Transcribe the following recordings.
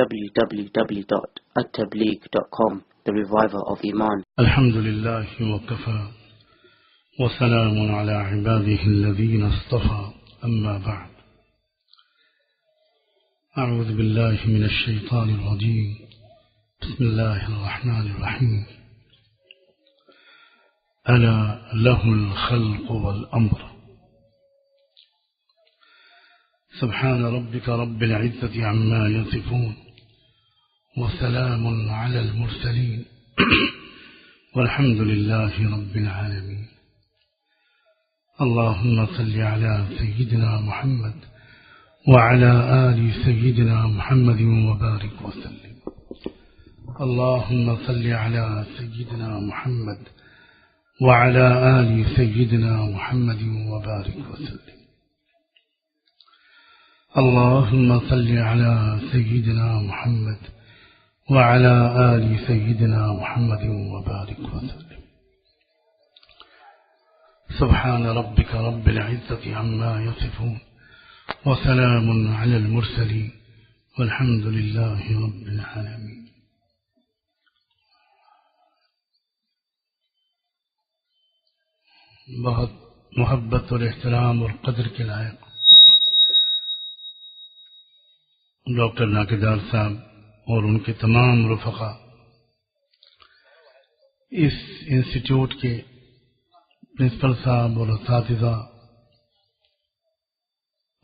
www.attableek.com, the reviver of Iman. Alhamdulillah wa kafa wa salamun ala ibadihi alladhina istafa, amma ba'd. أعوذ بالله من الشيطان الرجيم. بسم الله الرحمن الرحيم. ألا له الخلق والأمر. سبحان ربك رب العزة عما يصفون وسلام على المرسلين والحمد لله رب العالمين. اللهم صل على سيدنا محمد وعلى آل سيدنا محمد وبارك وسلم. اللهم صل على سيدنا محمد وعلى آل سيدنا محمد وبارك وسلم. اللهم صل على سيدنا محمد وعلى آل سيدنا محمد وبارك وسلم. سبحان ربك رب العزة عما يصفون وسلام على المرسلين والحمد لله رب العالمين. بہت محبت اور احترام اور قدر کے لائق ڈاکٹر ناقدار صاحب اور ان کے تمام رفقا، اس انسٹیٹیوٹ کے پرنسپل صاحب اور اساتذہ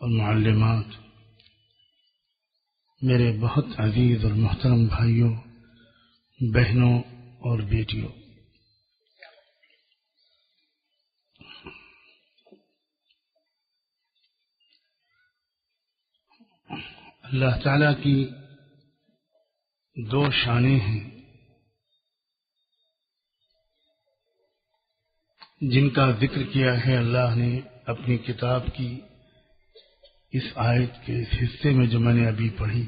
اور معلمات، میرے بہت عزیز اور محترم بھائیوں، بہنوں اور بیٹیوں، اللہ تعالیٰ کی دو شانیں ہیں جن کا ذکر کیا ہے اللہ نے اپنی کتاب کی اس آیت کے اس حصے میں جو میں نے ابھی پڑھی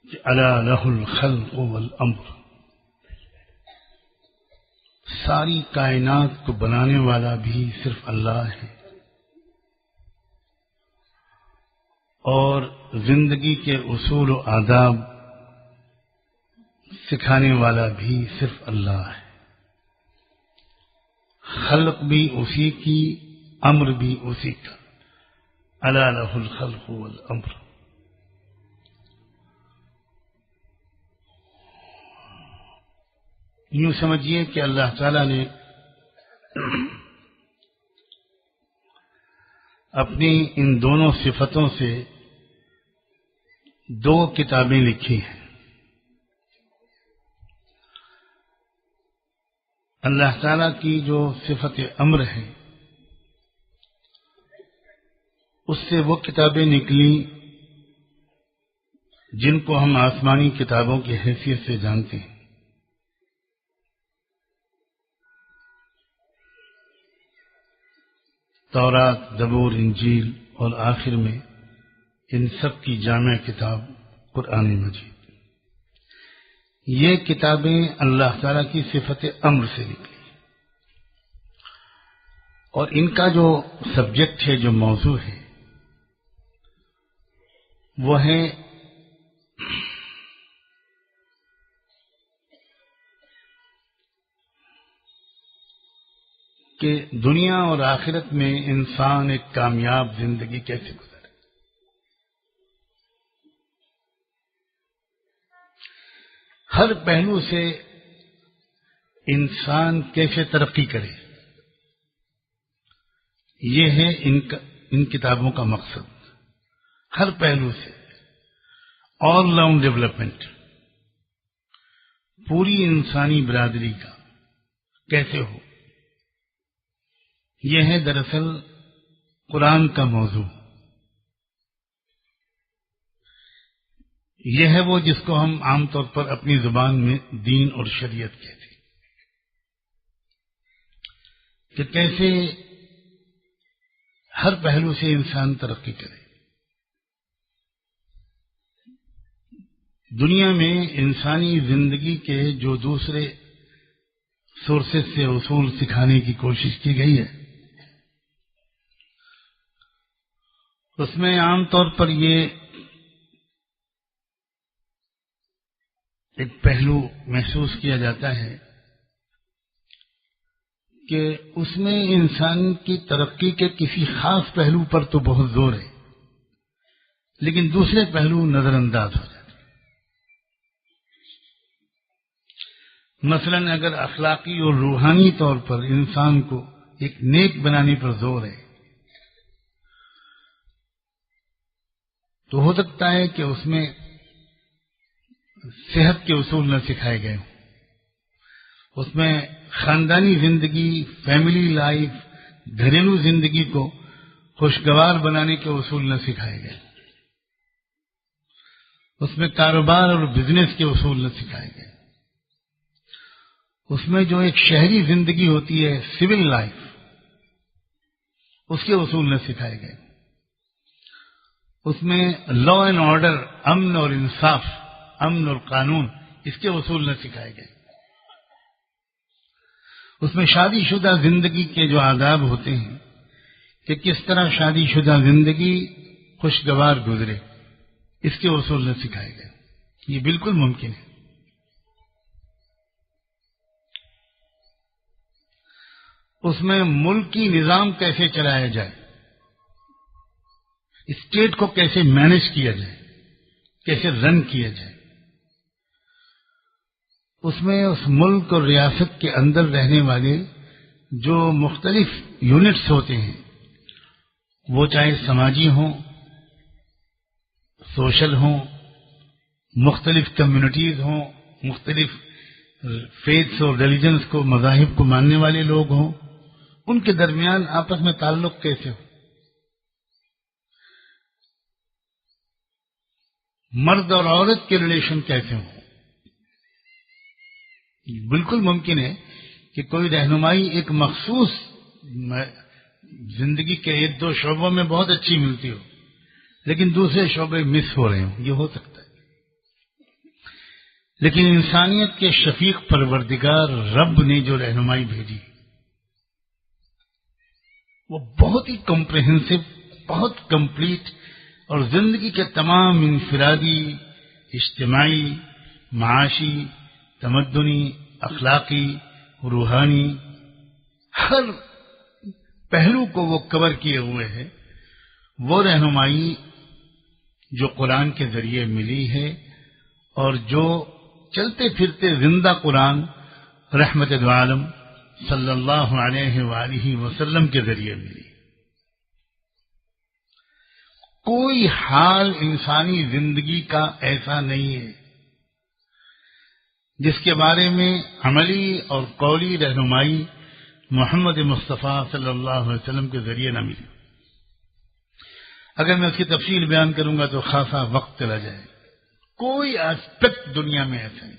کہ الا لہ الخلق والامر. ساری کائنات کو بنانے والا بھی صرف اللہ ہے اور زندگی کے اصول و آداب سکھانے والا بھی صرف اللہ ہے. خلق بھی اسی کی، امر بھی اسی کا. الا لہ الخلق والامر. یوں سمجھیے کہ اللہ تعالی نے اپنی ان دونوں صفتوں سے دو کتابیں لکھی ہیں. اللہ تعالیٰ کی جو صفت امر ہے اس سے وہ کتابیں نکلی جن کو ہم آسمانی کتابوں کی حیثیت سے جانتے ہیں. تورات، زبور، انجیل اور آخر میں ان سب کی جامع کتاب قرآن مجید. یہ کتابیں اللہ تعالیٰ کی صفت امر سے نکلی اور ان کا جو سبجیکٹ ہے، جو موضوع ہے، وہ ہے کہ دنیا اور آخرت میں انسان ایک کامیاب زندگی کیسے گزارے. ہر پہلو سے انسان کیسے ترقی کرے، یہ ہے ان کتابوں کا مقصد. ہر پہلو سے آل راؤنڈ ڈیولپمنٹ پوری انسانی برادری کا کیسے ہو، یہ ہے دراصل قرآن کا موضوع. یہ ہے وہ جس کو ہم عام طور پر اپنی زبان میں دین اور شریعت کہتے ہیں، کہ کیسے ہر پہلو سے انسان ترقی کرے. دنیا میں انسانی زندگی کے جو دوسرے سورسز سے اصول سکھانے کی کوشش کی گئی ہے، اس میں عام طور پر یہ ایک پہلو محسوس کیا جاتا ہے کہ اس میں انسان کی ترقی کے کسی خاص پہلو پر تو بہت زور ہے، لیکن دوسرے پہلو نظر انداز ہو جاتے ہیں۔ مثلا اگر اخلاقی اور روحانی طور پر انسان کو ایک نیک بنانے پر زور ہے تو ہو سکتا ہے کہ اس میں صحت کے اصول نہ سکھائے گئے ہوں، اس میں خاندانی زندگی، فیملی لائف، گھریلو زندگی کو خوشگوار بنانے کے اصول نہ سکھائے گئے، اس میں کاروبار اور بزنس کے اصول نہ سکھائے گئے، اس میں جو ایک شہری زندگی ہوتی ہے، سول لائف، اس کے اصول نہ سکھائے گئے، اس میں لا اینڈ آرڈر، امن اور انصاف، امن اور قانون، اس کے اصول نہ سکھائے گئے، اس میں شادی شدہ زندگی کے جو آداب ہوتے ہیں کہ کس طرح شادی شدہ زندگی خوشگوار گزرے، اس کے اصول نہ سکھائے گئے۔ یہ بالکل ممکن ہے۔ اس میں ملکی نظام کیسے چلایا جائے، اسٹیٹ کو کیسے مینج کیا جائے، کیسے رن کیا جائے، اس میں اس ملک اور ریاست کے اندر رہنے والے جو مختلف یونٹس ہوتے ہیں، وہ چاہے سماجی ہوں، سوشل ہوں، مختلف کمیونٹیز ہوں، مختلف فیتھس اور ریلیجنس کو، مذاہب کو ماننے والے لوگ ہوں، ان کے درمیان آپس میں تعلق کیسے ہو، مرد اور عورت کے ریلیشن کیسے ہوں۔ بالکل ممکن ہے کہ کوئی رہنمائی ایک مخصوص زندگی کے ایک دو شعبوں میں بہت اچھی ملتی ہو، لیکن دوسرے شعبے مس ہو رہے ہوں، یہ ہو سکتا ہے۔ لیکن انسانیت کے شفیق پروردگار رب نے جو رہنمائی بھیجی وہ بہت ہی کمپریہنسو، بہت کمپلیٹ، اور زندگی کے تمام انفرادی، اجتماعی، معاشی، تمدنی، اخلاقی، روحانی، ہر پہلو کو وہ کور کیے ہوئے ہے۔ وہ رہنمائی جو قرآن کے ذریعے ملی ہے اور جو چلتے پھرتے زندہ قرآن رحمت دو عالم صلی اللہ علیہ وآلہ وسلم کے ذریعے ملی۔ کوئی حال انسانی زندگی کا ایسا نہیں ہے جس کے بارے میں عملی اور قولی رہنمائی محمد مصطفیٰ صلی اللہ علیہ وسلم کے ذریعے نہ ملی۔ اگر میں اس کی تفصیل بیان کروں گا تو خاصا وقت چلا جائے۔ کوئی اسپیکٹ دنیا میں ایسا نہیں۔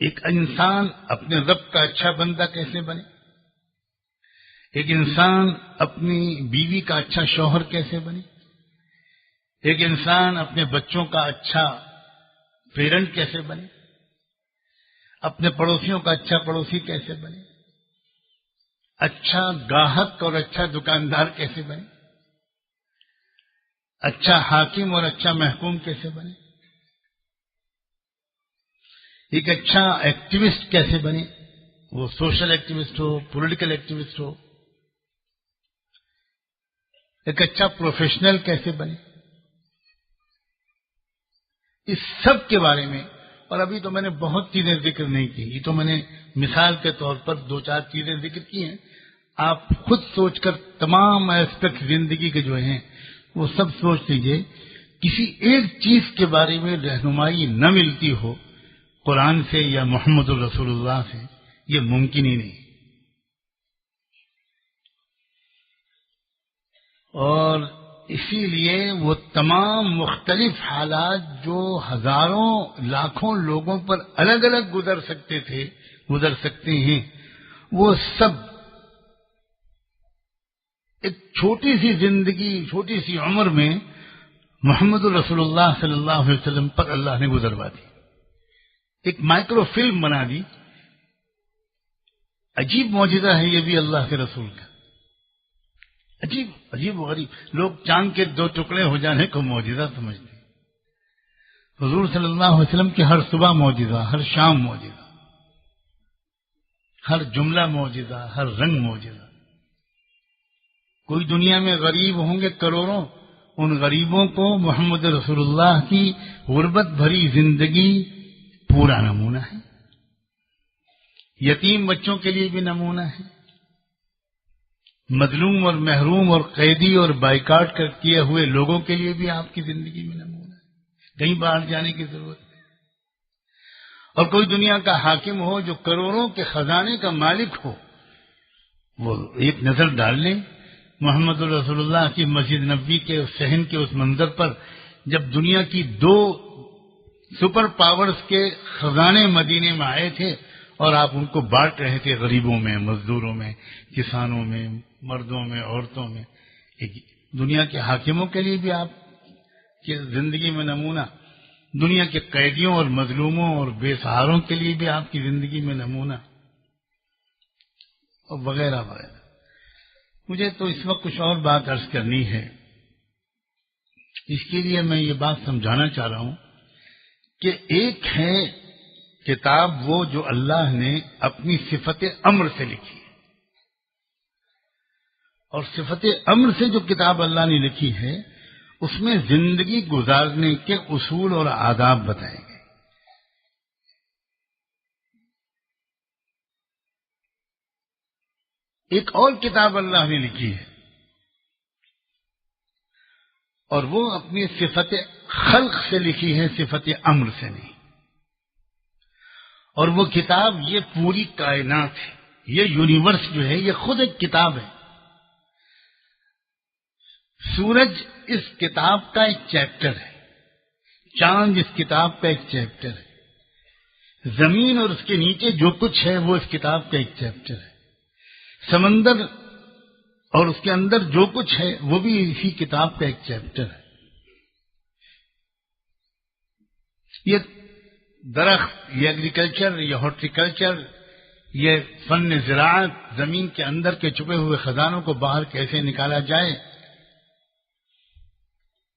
ایک انسان اپنے رب کا اچھا بندہ کیسے بنے، ایک انسان اپنی بیوی کا اچھا شوہر کیسے بنے، ایک انسان اپنے بچوں کا اچھا پیرنٹ کیسے بنے، اپنے پڑوسیوں کا اچھا پڑوسی کیسے بنے، اچھا گاہک اور اچھا دکاندار کیسے بنے، اچھا حاکم اور اچھا محکوم کیسے بنے، ایک اچھا ایکٹیوسٹ کیسے بنے، وہ سوشل ایکٹیوسٹ ہو، پولیٹیکل ایکٹیوسٹ ہو، ایک اچھا پروفیشنل کیسے بنے، اس سب کے بارے میں۔ اور ابھی تو میں نے بہت چیزیں ذکر نہیں کی، یہ تو میں نے مثال کے طور پر دو چار چیزیں ذکر کی ہیں۔ آپ خود سوچ کر تمام ایسپیکٹ زندگی کے جو ہیں وہ سب سوچ لیجئے، کسی ایک چیز کے بارے میں رہنمائی نہ ملتی ہو قرآن سے یا محمد الرسول اللہ سے، یہ ممکن ہی نہیں۔ اور اسی لیے وہ تمام مختلف حالات جو ہزاروں لاکھوں لوگوں پر الگ الگ گزر سکتے ہیں، وہ سب ایک چھوٹی سی زندگی، چھوٹی سی عمر میں محمد الرسول اللہ صلی اللہ علیہ وسلم پر اللہ نے گزروا دی، ایک مائکرو فلم بنا دی۔ عجیب معجزہ ہے یہ بھی اللہ کے رسول کا۔ عجیب عجیب و غریب لوگ چاند کے 2 ٹکڑے ہو جانے کو معجزہ سمجھتے ہیں۔ حضور صلی اللہ علیہ وسلم کی ہر صبح معجزہ، ہر شام معجزہ، ہر جملہ معجزہ، ہر رنگ معجزہ۔ کوئی دنیا میں غریب ہوں گے کروڑوں، ان غریبوں کو محمد رسول اللہ کی غربت بھری زندگی پورا نمونہ ہے۔ یتیم بچوں کے لیے بھی نمونہ ہے، مظلوم اور محروم اور قیدی اور بائیکاٹ کیے ہوئے لوگوں کے لیے بھی آپ کی زندگی میں نمونہ ہے، کہیں باہر جانے کی ضرورت نہیں۔ اور کوئی دنیا کا حاکم ہو جو کروڑوں کے خزانے کا مالک ہو، وہ ایک نظر ڈال لیں محمد رسول اللہ کی مسجد نبوی کے صحن کے اس منظر پر، جب دنیا کی 2 سپر پاورز کے خزانے مدینے میں آئے تھے اور آپ ان کو بانٹ رہے تھے، غریبوں میں، مزدوروں میں، کسانوں میں، مردوں میں، عورتوں میں۔ ایک دنیا کے حاکموں کے لیے بھی آپ کی زندگی میں نمونہ، دنیا کے قیدیوں اور مظلوموں اور بے سہاروں کے لیے بھی آپ کی زندگی میں نمونہ، اور وغیرہ وغیرہ۔ مجھے تو اس وقت کچھ اور بات عرض کرنی ہے، اس کے لیے میں یہ بات سمجھانا چاہ رہا ہوں کہ ایک ہے کتاب وہ جو اللہ نے اپنی صفت امر سے لکھی ہے، اور صفت امر سے جو کتاب اللہ نے لکھی ہے اس میں زندگی گزارنے کے اصول اور آداب بتائے گئے۔ ایک اور کتاب اللہ نے لکھی ہے، اور وہ اپنی صفت خلق سے لکھی ہے، صفت امر سے نہیں۔ اور وہ کتاب یہ پوری کائنات ہے، یہ یونیورس جو ہے یہ خود ایک کتاب ہے۔ سورج اس کتاب کا ایک چیپٹر ہے، چاند اس کتاب کا ایک چیپٹر ہے، زمین اور اس کے نیچے جو کچھ ہے وہ اس کتاب کا ایک چیپٹر ہے، سمندر اور اس کے اندر جو کچھ ہے وہ بھی اسی کتاب کا ایک چیپٹر ہے۔ یہ درخت، یہ ایگریکلچر، یہ ہارٹیکلچر، یہ فن زراعت، زمین کے اندر کے چھپے ہوئے خزانوں کو باہر کیسے نکالا جائے،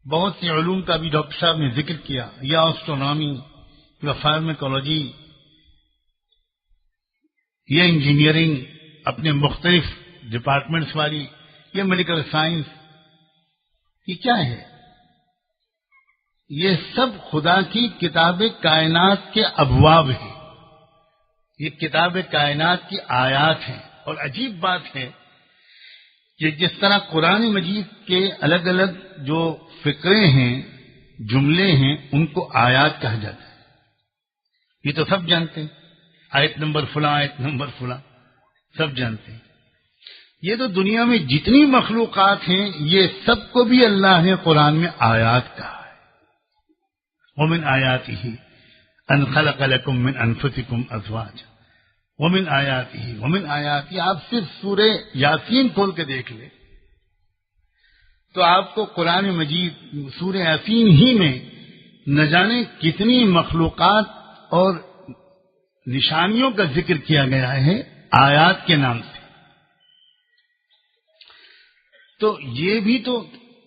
بہت سے علوم کا بھی ڈاکٹر صاحب نے ذکر کیا، یا اسٹرونامی، یا فارمیکولوجی، یہ انجینئرنگ اپنے مختلف ڈپارٹمنٹس والی، یہ میڈیکل سائنس، یہ کیا ہے؟ یہ سب خدا کی کتاب کائنات کے ابواب ہیں، یہ کتاب کائنات کی آیات ہیں۔ اور عجیب بات ہے کہ جس طرح قرآن مجید کے الگ الگ جو فقرے ہیں، جملے ہیں، ان کو آیات کہا جاتا ہے، یہ تو سب جانتے ہیں، آیت نمبر فلاں، آیت نمبر فلاں، سب جانتے ہیں۔ یہ تو دنیا میں جتنی مخلوقات ہیں یہ سب کو بھی اللہ نے قرآن میں آیات کہا ہے۔ وَمِنْ آيَاتِهِ أَنْ خَلَقَ لَكُم مِّنْ أَنفُسِكُمْ أَزْوَاجًا وَمِنْ آيَاتِهِ آپ صرف سورہ یاسین کھول کے دیکھ لیں تو آپ کو قرآن مجید سورہ یاسین ہی میں نہ جانے کتنی مخلوقات اور نشانیوں کا ذکر کیا گیا ہے آیات کے نام سے۔ تو یہ بھی تو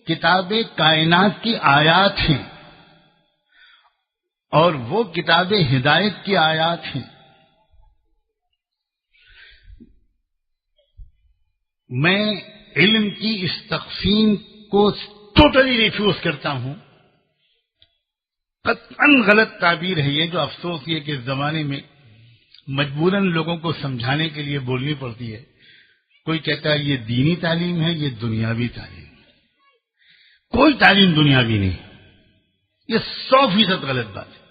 کتاب کائنات کی آیات ہیں، اور وہ کتاب ہدایت کی آیات ہیں۔ میں علم کی اس تقسیم کو ٹوٹلی ریفیوز کرتا ہوں، قطعاً غلط تعبیر ہے یہ، جو افسوس یہ کہ اس زمانے میں مجبوراً لوگوں کو سمجھانے کے لیے بولنی پڑتی ہے۔ کوئی کہتا ہے یہ دینی تعلیم ہے، یہ دنیاوی تعلیم ہے۔ کوئی تعلیم دنیاوی نہیں، یہ 100% غلط بات ہے۔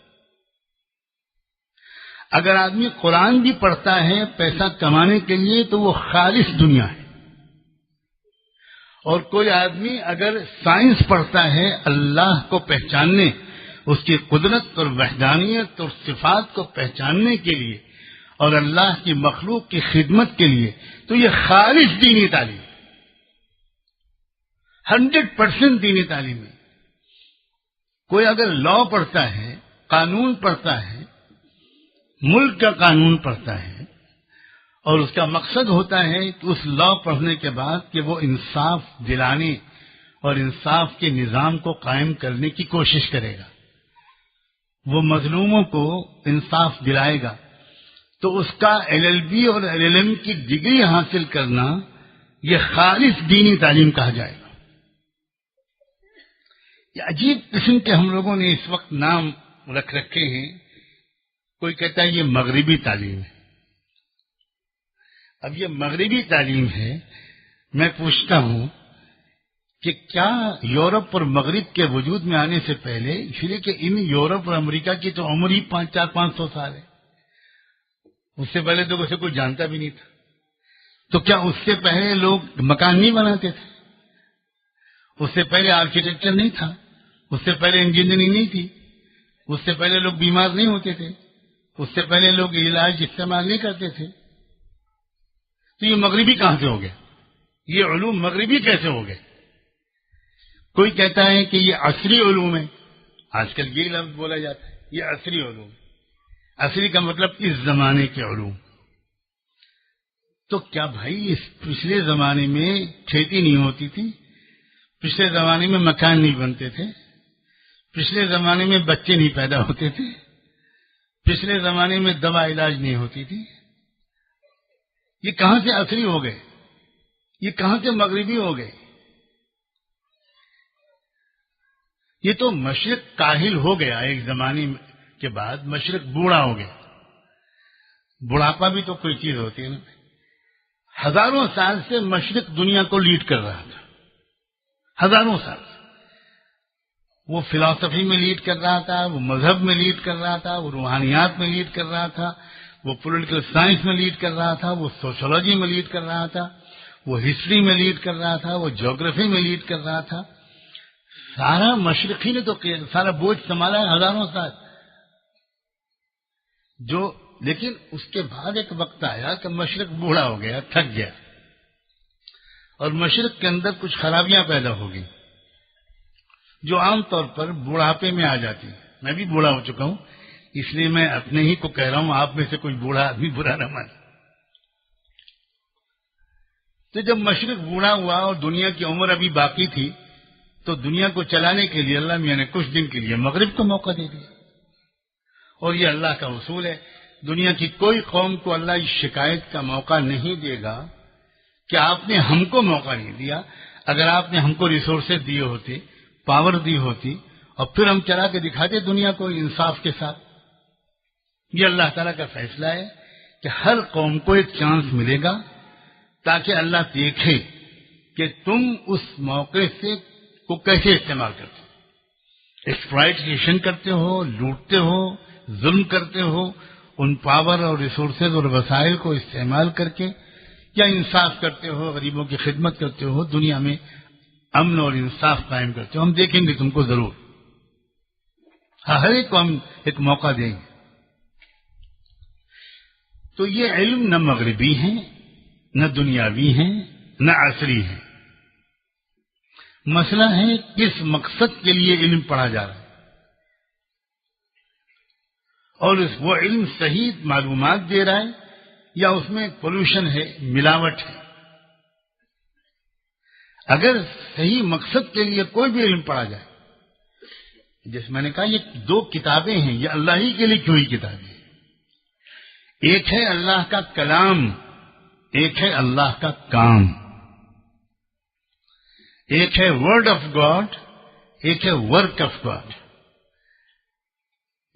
اگر آدمی قرآن بھی پڑھتا ہے پیسہ کمانے کے لیے تو وہ خالص دنیا ہے، اور کوئی آدمی اگر سائنس پڑھتا ہے اللہ کو پہچاننے، اس کی قدرت اور وحدانیت اور صفات کو پہچاننے کے لیے اور اللہ کی مخلوق کی خدمت کے لیے، تو یہ خالص دینی تعلیم، 100% دینی تعلیم ہے۔ کوئی اگر لا پڑھتا ہے، قانون پڑھتا ہے، ملک کا قانون پڑھتا ہے، اور اس کا مقصد ہوتا ہے کہ اس لا پڑھنے کے بعد کہ وہ انصاف دلانے اور انصاف کے نظام کو قائم کرنے کی کوشش کرے گا، وہ مظلوموں کو انصاف دلائے گا، تو اس کا LLB اور LLM کی ڈگری حاصل کرنا یہ خالص دینی تعلیم کہا جائے گا۔ یہ عجیب قسم کے ہم لوگوں نے اس وقت نام رکھ رکھے ہیں، کوئی کہتا ہے یہ مغربی تعلیم ہے۔ اب یہ مغربی تعلیم ہے، میں پوچھتا ہوں کہ کیا یورپ اور مغرب کے وجود میں آنے سے پہلے، اس لیے کہ ان یورپ اور امریکہ کی تو عمر ہی 400-500 سال ہے، اس سے پہلے تو اسے کوئی جانتا بھی نہیں تھا، تو کیا اس سے پہلے لوگ مکان نہیں بناتے تھے؟ اس سے پہلے آرکیٹیکچر نہیں تھا، اس سے پہلے انجینئرنگ نہیں تھی، اس سے پہلے لوگ بیمار نہیں ہوتے تھے، اس سے پہلے لوگ علاج استعمال نہیں کرتے تھے، تو یہ مغربی کہاں سے ہو گیا؟ یہ علوم مغربی کیسے ہو گئے؟ کوئی کہتا ہے کہ یہ عصری علوم ہے، آج کل یہ لفظ بولا جاتا ہے، یہ عصری علوم۔ عصری کا مطلب اس زمانے کے علوم۔ تو کیا بھائی اس پچھلے زمانے میں کھیتی نہیں ہوتی تھی؟ پچھلے زمانے میں مکان نہیں بنتے تھے؟ پچھلے زمانے میں بچے نہیں پیدا ہوتے تھے؟ پچھلے زمانے میں دوا علاج نہیں ہوتی تھی؟ یہ کہاں سے عصری ہو گئے؟ یہ کہاں سے مغربی ہو گئے؟ یہ تو مشرق کاہل ہو گیا، ایک زمانے کے بعد مشرق بوڑھا ہو گیا۔ بڑھاپا بھی تو کوئی چیز ہوتی ہے نا۔ ہزاروں سال سے مشرق دنیا کو لیڈ کر رہا تھا، ہزاروں سال سے وہ فلسفی میں لیڈ کر رہا تھا، وہ مذہب میں لیڈ کر رہا تھا، وہ روحانیات میں لیڈ کر رہا تھا، وہ پولیٹیکل سائنس میں لیڈ کر رہا تھا، وہ سوشولوجی میں لیڈ کر رہا تھا، وہ ہسٹری میں لیڈ کر رہا تھا، وہ جغرافی میں لیڈ کر رہا تھا۔ سارا مشرقی نے تو سارا بوجھ سنبھالا ہے ہزاروں سال لیکن اس کے بعد ایک وقت آیا کہ مشرق بوڑھا ہو گیا، تھک گیا، اور مشرق کے اندر کچھ خرابیاں پیدا ہو گئی جو عام طور پر بوڑھاپے میں آ جاتی ہیں۔ میں بھی بوڑھا ہو چکا ہوں، اس لیے میں اپنے ہی کو کہہ رہا ہوں، آپ میں سے کوئی بوڑھا آدمی برا نہ مانے۔ تو جب مشرق بوڑھا ہوا اور دنیا کی عمر ابھی باقی تھی، تو دنیا کو چلانے کے لیے اللہ میاں نے کچھ دن کے لیے مغرب کو موقع دے دیا، اور یہ اللہ کا اصول ہے۔ دنیا کی کوئی قوم کو اللہ اس شکایت کا موقع نہیں دے گا کہ آپ نے ہم کو موقع نہیں دیا۔ اگر آپ نے ہم کو ریسورسز دیے ہوتے، پاور دی ہوتی، اور پھر ہم چلا کے دکھاتے دنیا کو انصاف کے ساتھ۔ یہ اللہ تعالیٰ کا فیصلہ ہے کہ ہر قوم کو ایک چانس ملے گا، تاکہ اللہ دیکھے کہ تم اس موقع سے کو کیسے استعمال کرتے ہو، ایکسپلائٹیشن کرتے ہو، لوٹتے ہو، ظلم کرتے ہو، ان پاور اور ریسورسز اور وسائل کو استعمال کر کے، یا انصاف کرتے ہو، غریبوں کی خدمت کرتے ہو، دنیا میں امن اور انصاف قائم کرتے ہو۔ ہم دیکھیں گے تم کو ضرور، ہر ایک کو ہم ایک موقع دیں گے۔ تو یہ علم نہ مغربی ہیں، نہ دنیاوی ہیں، نہ عصری ہیں۔ مسئلہ ہے کس مقصد کے لیے علم پڑھا جا رہا ہے، اور وہ علم صحیح معلومات دے رہا ہے یا اس میں پولوشن ہے، ملاوٹ ہے۔ اگر صحیح مقصد کے لیے کوئی بھی علم پڑھا جائے، جیسے میں نے کہا یہ دو کتابیں ہیں، یہ اللہ ہی کے لیے کیوں ہی کتابیں ہیں۔ ایک ہے اللہ کا کلام، ایک ہے اللہ کا کام۔ ایک ہے ورڈ آف گاڈ، ایک ہے ورک آف گاڈ۔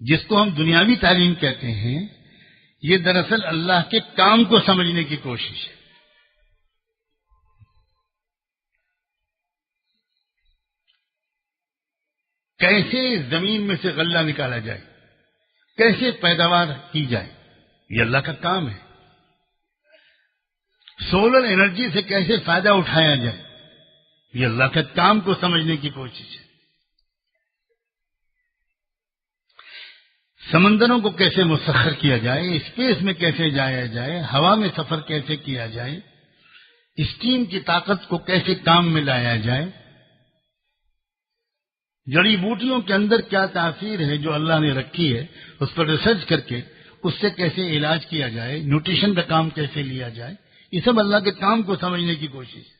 جس کو ہم دنیاوی تعلیم کہتے ہیں، یہ دراصل اللہ کے کام کو سمجھنے کی کوشش ہے۔ کیسے زمین میں سے غلہ نکالا جائے، کیسے پیداوار کی جائے، یہ اللہ کا کام ہے۔ سولر انرجی سے کیسے فائدہ اٹھایا جائے، یہ اللہ کے کام کو سمجھنے کی کوشش ہے۔ سمندروں کو کیسے مسخر کیا جائے، اسپیس میں کیسے جایا جائے، ہوا میں سفر کیسے کیا جائے، اسٹیم کی طاقت کو کیسے کام میں لایا جائے، جڑی بوٹیوں کے اندر کیا تاثیر ہے جو اللہ نے رکھی ہے، اس پر ریسرچ کر کے اس سے کیسے علاج کیا جائے، نیوٹریشن کا کام کیسے لیا جائے، یہ سب اللہ کے کام کو سمجھنے کی کوشش ہے۔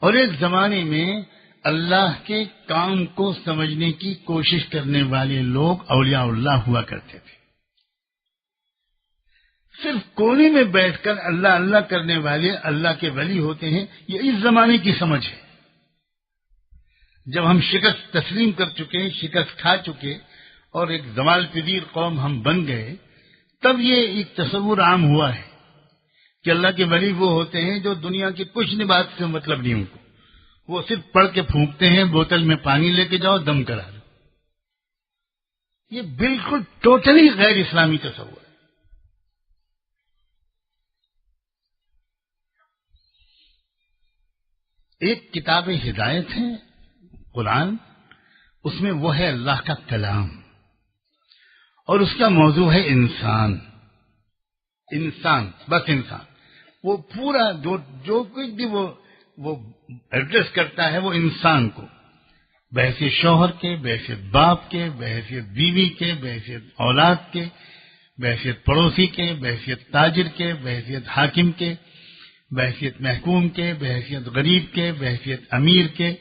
اور ایک زمانے میں اللہ کے کام کو سمجھنے کی کوشش کرنے والے لوگ اولیاء اللہ ہوا کرتے تھے۔ صرف کونے میں بیٹھ کر اللہ اللہ کرنے والے اللہ کے ولی ہوتے ہیں، یہ اس زمانے کی سمجھ ہے۔ جب ہم شکست تسلیم کر چکے، شکست کھا چکے اور ایک زوال پذیر قوم ہم بن گئے، تب یہ ایک تصور عام ہوا ہے کہ اللہ کے ولی وہ ہوتے ہیں جو دنیا کی کچھ بات سے مطلب نہیں، ان کو وہ صرف پڑھ کے پھونکتے ہیں، بوتل میں پانی لے کے جاؤ، دم کرا دو۔ یہ بالکل ٹوٹلی غیر اسلامی تصور ہے۔ ایک کتاب ہدایت ہے قرآن، اس میں وہ ہے اللہ کا کلام، اور اس کا موضوع ہے انسان۔ انسان، بس انسان، وہ پورا جو کچھ بھی وہ ایڈریس کرتا ہے وہ انسان کو، بحیثیت شوہر کے، بحیثیت باپ کے، بحیثیت بیوی کے، بحیثیت اولاد کے، بحیثیت پڑوسی کے، بحیثیت تاجر کے، بحیثیت حاکم کے، بحیثیت محکوم کے، بحیثیت غریب کے، بحیثیت امیر کے،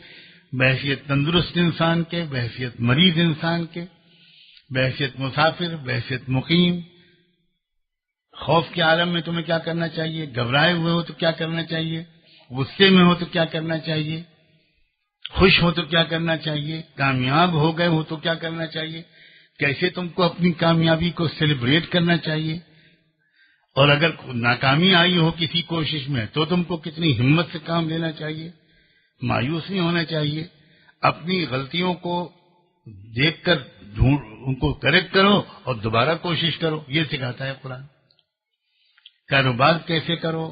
بحیثیت تندرست انسان کے، بحیثیت مریض انسان کے، بحیثیت مسافر، بحیثیت مقیم۔ خوف کے عالم میں تمہیں کیا کرنا چاہیے، گھبرائے ہوئے ہو تو کیا کرنا چاہیے، غصے میں ہو تو کیا کرنا چاہیے، خوش ہو تو کیا کرنا چاہیے، کامیاب ہو گئے ہو تو کیا کرنا چاہیے، کیسے تم کو اپنی کامیابی کو سیلیبریٹ کرنا چاہیے، اور اگر ناکامی آئی ہو کسی کوشش میں تو تم کو کتنی ہمت سے کام لینا چاہیے، مایوس نہیں ہونا چاہیے، اپنی غلطیوں کو دیکھ کر ان کو کریکٹ کرو اور دوبارہ کوشش کرو، یہ سکھاتا ہے قرآن۔ کاروبار کیسے کرو،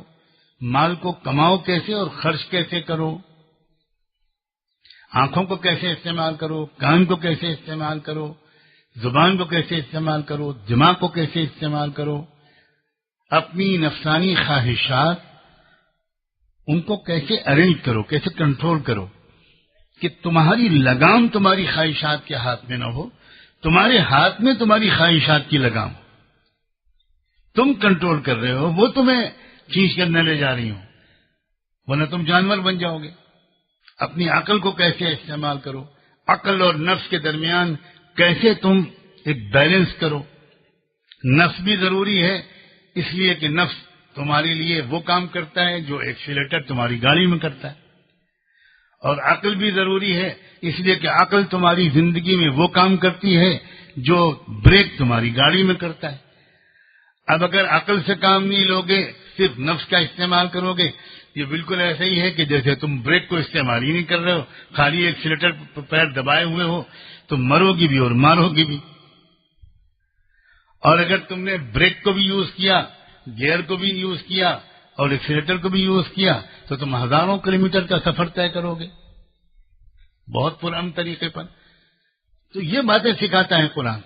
مال کو کماؤ کیسے اور خرچ کیسے کرو، آنکھوں کو کیسے استعمال کرو، کان کو کیسے استعمال کرو، زبان کو کیسے استعمال کرو، دماغ کو کیسے استعمال کرو، اپنی نفسانی خواہشات ان کو کیسے ارینج کرو، کیسے کنٹرول کرو کہ تمہاری لگام تمہاری خواہشات کے ہاتھ میں نہ ہو، تمہارے ہاتھ میں تمہاری خواہشات کی لگام ہو۔ تم کنٹرول کر رہے ہو، وہ تمہیں کھینچ کر نہ لے جا رہی ہوں، ورنہ تم جانور بن جاؤ گے۔ اپنی عقل کو کیسے استعمال کرو، عقل اور نفس کے درمیان کیسے تم ایک بیلنس کرو۔ نفس بھی ضروری ہے اس لیے کہ نفس تمہارے لیے وہ کام کرتا ہے جو ایکسیلیٹر تمہاری گاڑی میں کرتا ہے، اور عقل بھی ضروری ہے اس لیے کہ عقل تمہاری زندگی میں وہ کام کرتی ہے جو بریک تمہاری گاڑی میں کرتا ہے۔ اب اگر عقل سے کام نہیں لوگے، صرف نفس کا استعمال کرو گے، یہ بالکل ایسا ہی ہے کہ جیسے تم بریک کو استعمال ہی نہیں کر رہے ہو، خالی ایکسیلیٹر پر پیر دبائے ہوئے ہو، تو مرو گی بھی اور مارو گی بھی۔ اور اگر تم نے بریک کو بھی یوز کیا، گیئر کو بھی یوز کیا اور ایکسیلیٹر کو بھی یوز کیا تو تم ہزاروں کلومیٹر کا سفر طے کرو گے بہت پرامن طریقے پر۔ تو یہ باتیں سکھاتا ہے قرآن،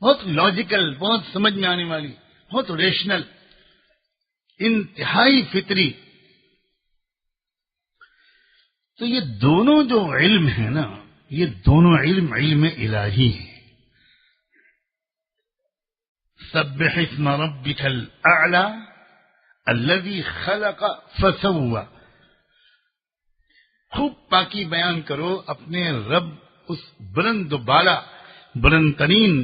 بہت لاجیکل، بہت سمجھ میں آنے والی، بہت ریشنل، انتہائی فطری۔ تو یہ دونوں جو علم ہے نا، یہ دونوں علم الہی ہیں۔ سبح اسم ربک الاعلی الذی خلق فسوى، خوب پاکی بیان کرو اپنے رب اس بلند و بالا، بلند ترین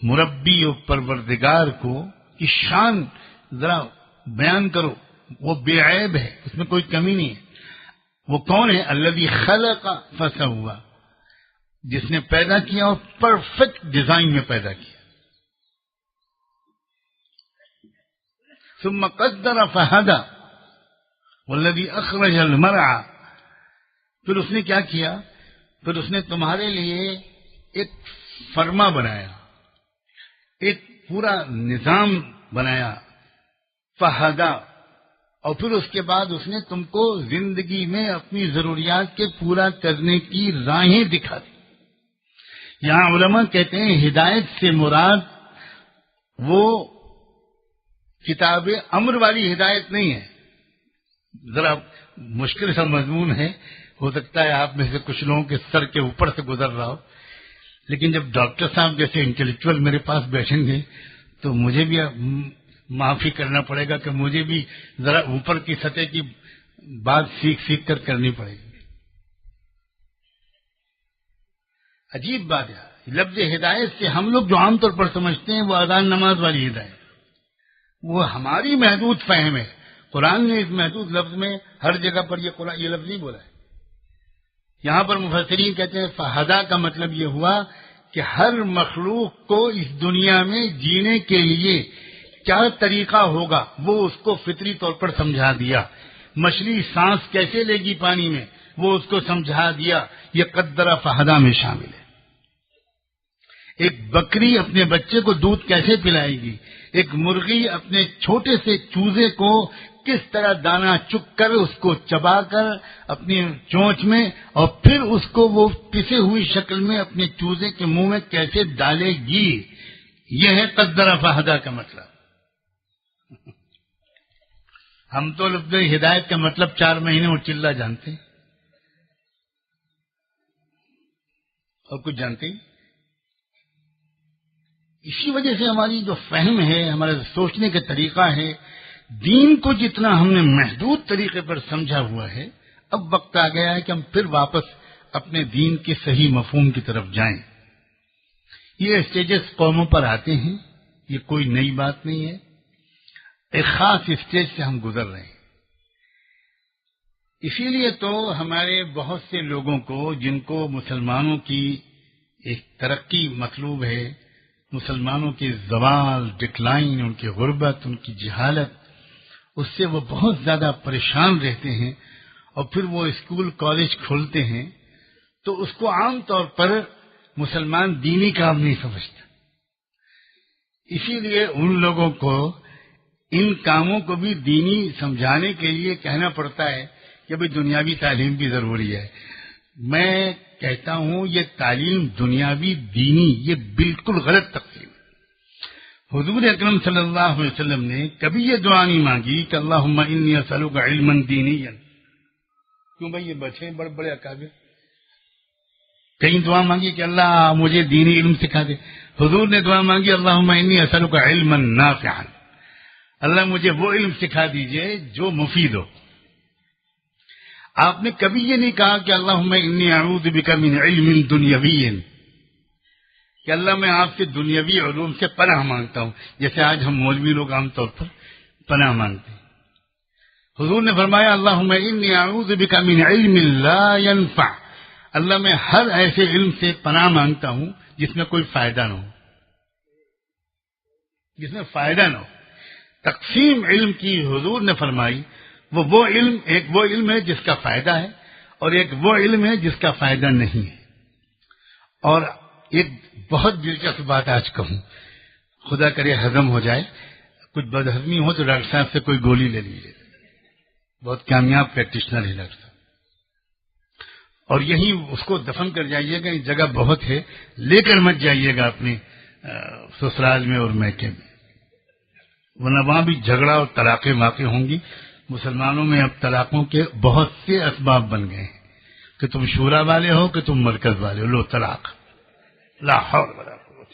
مربی و پروردگار کو کی شان ذرا بیان کرو، وہ بے عیب ہے، اس میں کوئی کمی نہیں ہے۔ وہ کون ہے؟ الذی خلق فسوى، جس نے پیدا کیا اور پرفیکٹ ڈیزائن میں پیدا کیا۔ ثم قدر فہدى والذی اخرج المرعى، پھر اس نے کیا کیا؟ پھر اس نے تمہارے لیے ایک فرما بنایا، ایک پورا نظام بنایا، فہدى، اور پھر اس کے بعد اس نے تم کو زندگی میں اپنی ضروریات کے پورا کرنے کی راہیں دکھا دی۔ یہاں علماء کہتے ہیں ہدایت سے مراد وہ کتاب امر والی ہدایت نہیں ہے، ذرا مشکل سا مضمون ہے، ہو سکتا ہے آپ میں سے کچھ لوگوں کے سر کے اوپر سے گزر رہا ہو، لیکن جب ڈاکٹر صاحب جیسے انٹلیکچوئل میرے پاس بیٹھیں گے تو مجھے بھی معافی کرنا پڑے گا کہ مجھے بھی ذرا اوپر کی سطح کی بات سیکھ کر کرنی پڑے گی. عجیب بات ہے، لفظ ہدایت سے ہم لوگ جو عام طور پر سمجھتے ہیں وہ اذان نماز والی ہدایت، وہ ہماری محدود فہم ہے. قرآن نے اس محدود لفظ میں ہر جگہ پر یہ لفظ نہیں بولا ہے. یہاں پر مفسرین کہتے ہیں فہدا کا مطلب یہ ہوا کہ ہر مخلوق کو اس دنیا میں جینے کے لیے کیا طریقہ ہوگا وہ اس کو فطری طور پر سمجھا دیا. مچھلی سانس کیسے لے گی پانی میں وہ اس کو سمجھا دیا. یہ قدر فہدا میں شامل ہے. ایک بکری اپنے بچے کو دودھ کیسے پلائے گی، ایک مرغی اپنے چھوٹے سے چوزے کو کس طرح دانا چک کر اس کو چبا کر اپنی چونچ میں اور پھر اس کو وہ پسے ہوئی شکل میں اپنے چوزے کے منہ میں کیسے ڈالے گی، یہ ہے قدر فہدا کا مطلب. ہم تو لفظ ہدایت کا مطلب 4 مہینے اور چلہ جانتے ہیں اور کچھ جانتے ہی. اسی وجہ سے ہماری جو فہم ہے، ہمارا سوچنے کا طریقہ ہے، دین کو جتنا ہم نے محدود طریقے پر سمجھا ہوا ہے، اب وقت آ گیا ہے کہ ہم پھر واپس اپنے دین کے صحیح مفہوم کی طرف جائیں. یہ اسٹیجز قوموں پر آتے ہیں، یہ کوئی نئی بات نہیں ہے. ایک خاص اسٹیج سے ہم گزر رہے ہیں. اسی لیے تو ہمارے بہت سے لوگوں کو جن کو مسلمانوں کی ایک ترقی مطلوب ہے، مسلمانوں کے زوال، ڈکلائن، ان کی غربت، ان کی جہالت، اس سے وہ بہت زیادہ پریشان رہتے ہیں. اور پھر وہ اسکول کالج کھولتے ہیں تو اس کو عام طور پر مسلمان دینی کام نہیں سمجھتا. اسی لیے ان لوگوں کو ان کاموں کو بھی دینی سمجھانے کے لیے کہنا پڑتا ہے کہ بھئی دنیاوی تعلیم بھی ضروری ہے. میں کہتا ہوں یہ تعلیم دنیاوی دینی یہ بالکل غلط تقسیم ہے. حضور اکرم صلی اللہ علیہ وسلم نے کبھی یہ دعا نہیں مانگی کہ اللہم انی اسألک علما دینیا. کیوں بھائی یہ بچے بڑے بڑے اکابر کہیں دعا مانگی کہ اللہ مجھے دینی علم سکھا دے. حضور نے دعا مانگی اللہم انی اسألک علما نافعا، اللہ مجھے وہ علم سکھا دیجئے جو مفید ہو. آپ نے کبھی یہ نہیں کہا کہ اللہم انی اعوذ بک من علم دنیاوی، کہ اللہ میں آپ سے دنیاوی علوم سے پناہ مانگتا ہوں، جیسے آج ہم مولوی لوگ عام طور پر پناہ مانگتے ہیں. حضور نے فرمایا اللہم انی اعوذ بک من علم لا ينفع، اللہ میں ہر ایسے علم سے پناہ مانگتا ہوں جس میں کوئی فائدہ نہ ہو، جس میں فائدہ نہ ہو. تقسیم علم کی حضور نے فرمائی وہ علم، ایک وہ علم ہے جس کا فائدہ ہے اور ایک وہ علم ہے جس کا فائدہ نہیں ہے. اور ایک بہت دلچسپ بات آج کہوں، خدا کرے ہضم ہو جائے، کچھ بدہضمی ہو تو ڈاکٹر صاحب سے کوئی گولی لے لیجیے، بہت کامیاب پریکٹیشنر ہے ڈاکٹر صاحب. اور یہیں اس کو دفن کر جائیے گا، اس جگہ بہت ہے، لے کر مت جائیے گا اپنے سسرال میں اور میکے میں، ورنہ وہاں بھی جھگڑا اور طلاقیں واقع ہوں گی. مسلمانوں میں اب طلاقوں کے بہت سے اسباب بن گئے ہیں کہ تم شورا والے ہو کہ تم مرکز والے ہو، لو طلاق. لا حول ولا قوت،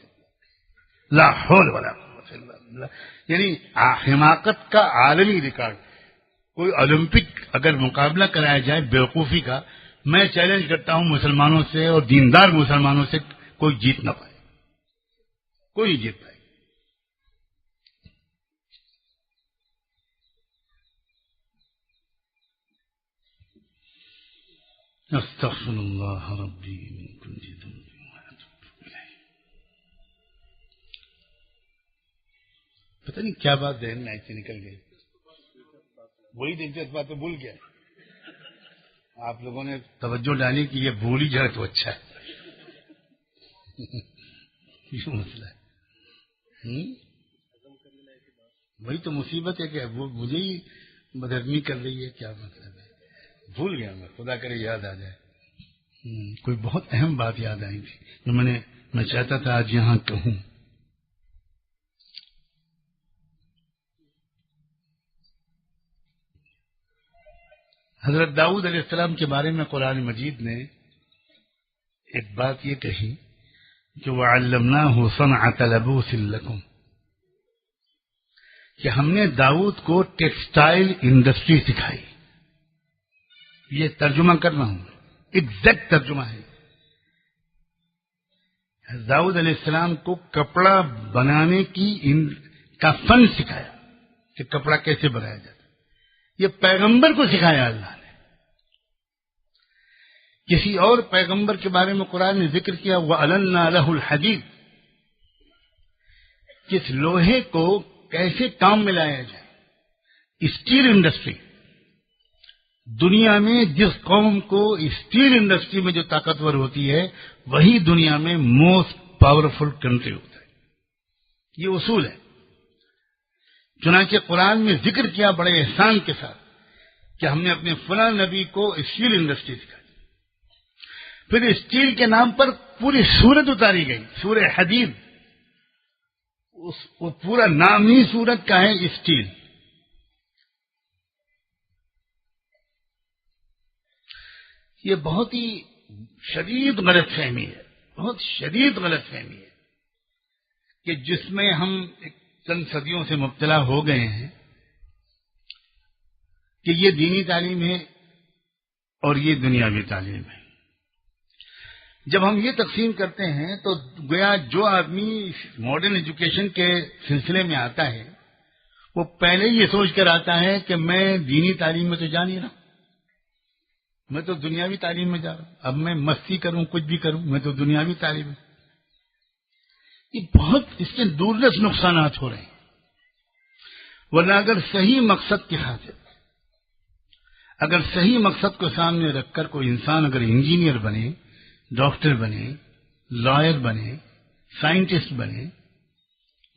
لا حول ولا قوت الا باللہ. یعنی حماقت کا عالمی ریکارڈ. کوئی اولمپک اگر مقابلہ کرایا جائے بیوقوفی کا، میں چیلنج کرتا ہوں مسلمانوں سے اور دیندار مسلمانوں سے، کوئی جیت نہ پائے، کوئی نہیں جیت پائے. استغفر اللہ ربی من کل ذنب واتوب الیہ. پتہ نہیں کیا بات ذہن میں سے نکل گئی، وہی دلچسپ بات تو بھول گیا. آپ لوگوں نے توجہ ڈالی کہ یہ بھول ہی جائے تو اچھا ہے. یہ مسئلہ ہے. وہی تو مصیبت ہے کہ وہ مجھے ہی بدہضمی کر رہی ہے. کیا مطلب ہے، بھول گیا میں، خدا کرے یاد آ جائے. کوئی بہت اہم بات یاد آئی تھی جو میں چاہتا تھا آج یہاں کہوں. حضرت داؤد علیہ السلام کے بارے میں قرآن مجید نے ایک بات یہ کہی کہ وَعَلَّمْنَاهُ صَنْعَةَ لَبُوسٍ لَكُمْ، کہ ہم نے داؤد کو ٹیکسٹائل انڈسٹری سکھائی. یہ ترجمہ کر رہا ہوں، ایگزیکٹ ترجمہ ہے. داؤد علیہ السلام کو کپڑا بنانے کا فن سکھایا کہ کپڑا کیسے بنایا جاتا. یہ پیغمبر کو سکھایا اللہ نے. کسی اور پیغمبر کے بارے میں قرآن نے ذکر کیا وَأَلَنَّا لَهُ الْحَدِيدَ، کس لوہے کو کیسے کام میں لایا جائے. اسٹیل انڈسٹری، دنیا میں جس قوم کو اسٹیل انڈسٹری میں جو طاقتور ہوتی ہے وہی دنیا میں موسٹ پاورفل کنٹری ہوتا ہے. یہ اصول ہے. چنانچہ قرآن میں ذکر کیا بڑے احسان کے ساتھ کہ ہم نے اپنے فلاں نبی کو اسٹیل انڈسٹری سکھائی. پھر اسٹیل کے نام پر پوری سورت اتاری گئی، سورہ حدید. وہ پورا نام ہی سورت کا ہے اسٹیل. یہ بہت ہی شدید غلط فہمی ہے، بہت شدید غلط فہمی ہے کہ جس میں ہم چند صدیوں سے مبتلا ہو گئے ہیں کہ یہ دینی تعلیم ہے اور یہ دنیاوی تعلیم ہے. جب ہم یہ تقسیم کرتے ہیں تو گویا جو آدمی ماڈرن ایجوکیشن کے سلسلے میں آتا ہے وہ پہلے یہ سوچ کر آتا ہے کہ میں دینی تعلیم میں تو جا نہیں رہا، میں تو دنیاوی تعلیم میں جا رہا ہوں. اب میں مستی کروں کچھ بھی کروں میں تو دنیاوی تعلیم میں. یہ بہت اس کے دردناک نقصانات ہو رہے ہیں. ورنہ اگر صحیح مقصد کی خاطر، اگر صحیح مقصد کو سامنے رکھ کر کوئی انسان اگر انجینئر بنے، ڈاکٹر بنے، لائر بنے، سائنٹسٹ بنے،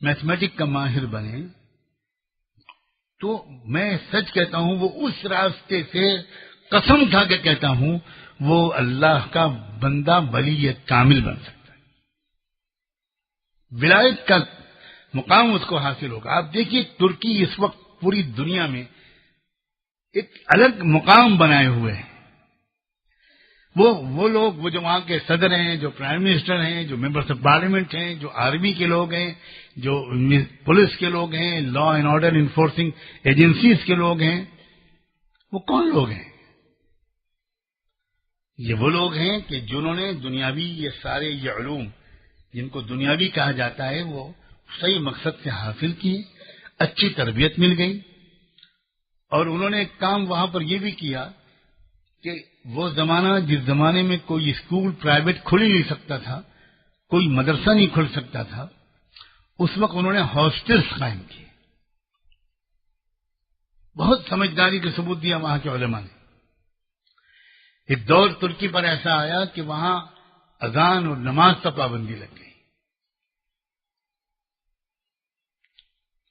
میتھمیٹک کا ماہر بنے، تو میں سچ کہتا ہوں وہ اس راستے سے قسم کھا کے کہتا ہوں وہ اللہ کا بندہ ولی کامل بن سکتا ہے. ولایت کا مقام اس کو حاصل ہوگا. آپ دیکھیے ترکی اس وقت پوری دنیا میں ایک الگ مقام بنائے ہوئے ہیں. وہ لوگ، وہ جو وہاں کے صدر ہیں، جو پرائم منسٹر ہیں، جو ممبرس آف پارلیمنٹ ہیں، جو آرمی کے لوگ ہیں، جو پولیس کے لوگ ہیں، law and order enforcing agencies کے لوگ ہیں، وہ کون لوگ ہیں؟ یہ وہ لوگ ہیں کہ جنہوں نے دنیاوی یہ علوم جن کو دنیاوی کہا جاتا ہے وہ صحیح مقصد سے حاصل کیے، اچھی تربیت مل گئی. اور انہوں نے ایک کام وہاں پر یہ بھی کیا کہ وہ زمانہ جس زمانے میں کوئی اسکول پرائیویٹ کھل ہی نہیں سکتا تھا، کوئی مدرسہ نہیں کھل سکتا تھا، اس وقت انہوں نے ہاسٹلس قائم کیے. بہت سمجھداری کے ثبوت دیا وہاں کے علماء نے. ایک دور ترکی پر ایسا آیا کہ وہاں اذان اور نماز پر پابندی لگ گئی.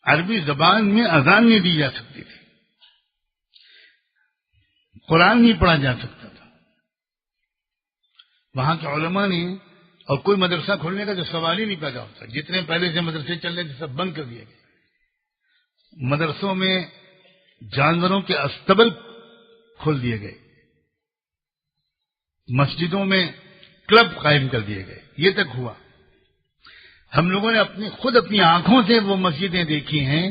عربی زبان میں اذان نہیں دی جا سکتی تھی، قرآن نہیں پڑھا جا سکتا تھا. وہاں کے علماء نے، اور کوئی مدرسہ کھولنے کا جو سوال ہی نہیں پیدا ہوتا، جتنے پہلے سے مدرسے چل رہے تھے سب بند کر دیے گئے. مدرسوں میں جانوروں کے استبل کھول دیے گئے، مسجدوں میں کلب قائم کر دیے گئے. یہ تک ہوا. ہم لوگوں نے خود اپنی آنکھوں سے وہ مسجدیں دیکھی ہیں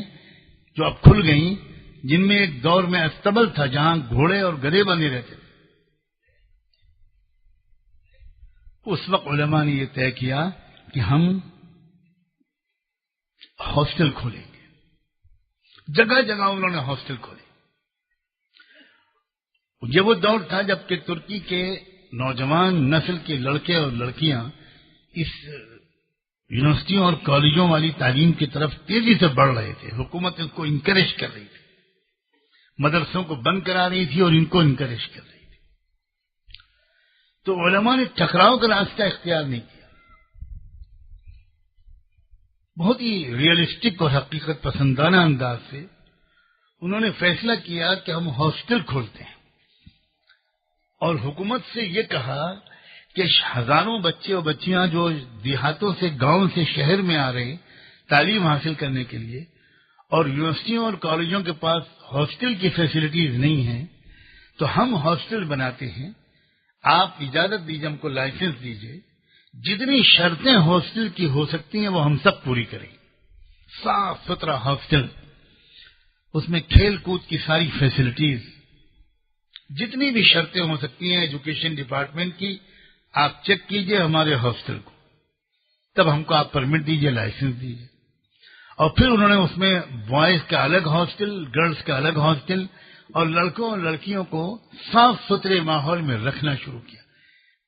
جو اب کھل گئیں، جن میں ایک دور میں استبل تھا جہاں گھوڑے اور گدھے بنے رہتے تھے. اس وقت علماء نے یہ طے کیا کہ ہم ہاسٹل کھولیں گے. جگہ جگہ انہوں نے ہاسٹل کھولے. یہ وہ دور تھا جب کہ ترکی کے نوجوان نسل کے لڑکے اور لڑکیاں اس یونیورسٹیوں اور کالجوں والی تعلیم کی طرف تیزی سے بڑھ رہے تھے. حکومت ان کو انکریج کر رہی تھی، مدرسوں کو بند کرا رہی تھی اور ان کو انکریج کر رہی تھی. تو علماء نے ٹکراؤ کا راستہ اختیار نہیں کیا. بہت ہی ریئلسٹک اور حقیقت پسندانہ انداز سے انہوں نے فیصلہ کیا کہ ہم ہاسٹل کھولتے ہیں، اور حکومت سے یہ کہا کہ ہزاروں بچے اور بچیاں جو دیہاتوں سے، گاؤں سے شہر میں آ رہے تعلیم حاصل کرنے کے لیے، اور یونیورسٹیوں اور کالجوں کے پاس ہاسٹل کی فیسلٹیز نہیں ہیں، تو ہم ہاسٹل بناتے ہیں. آپ اجازت دیجیے، ہم کو لائسنس دیجیے، جتنی شرطیں ہاسٹل کی ہو سکتی ہیں وہ ہم سب پوری کریں. صاف ستھرا ہاسٹل، اس میں کھیل کود کی ساری فیسلٹیز، جتنی بھی شرطیں ہو سکتی ہیں ایجوکیشن ڈپارٹمنٹ کی، آپ چیک کیجئے ہمارے ہاسٹل کو، تب ہم کو آپ پرمٹ دیجئے، لائسنس دیجئے. اور پھر انہوں نے اس میں بوائز کا الگ ہاسٹل، گرلز کا الگ ہاسٹل، اور لڑکوں اور لڑکیوں کو صاف ستھرے ماحول میں رکھنا شروع کیا.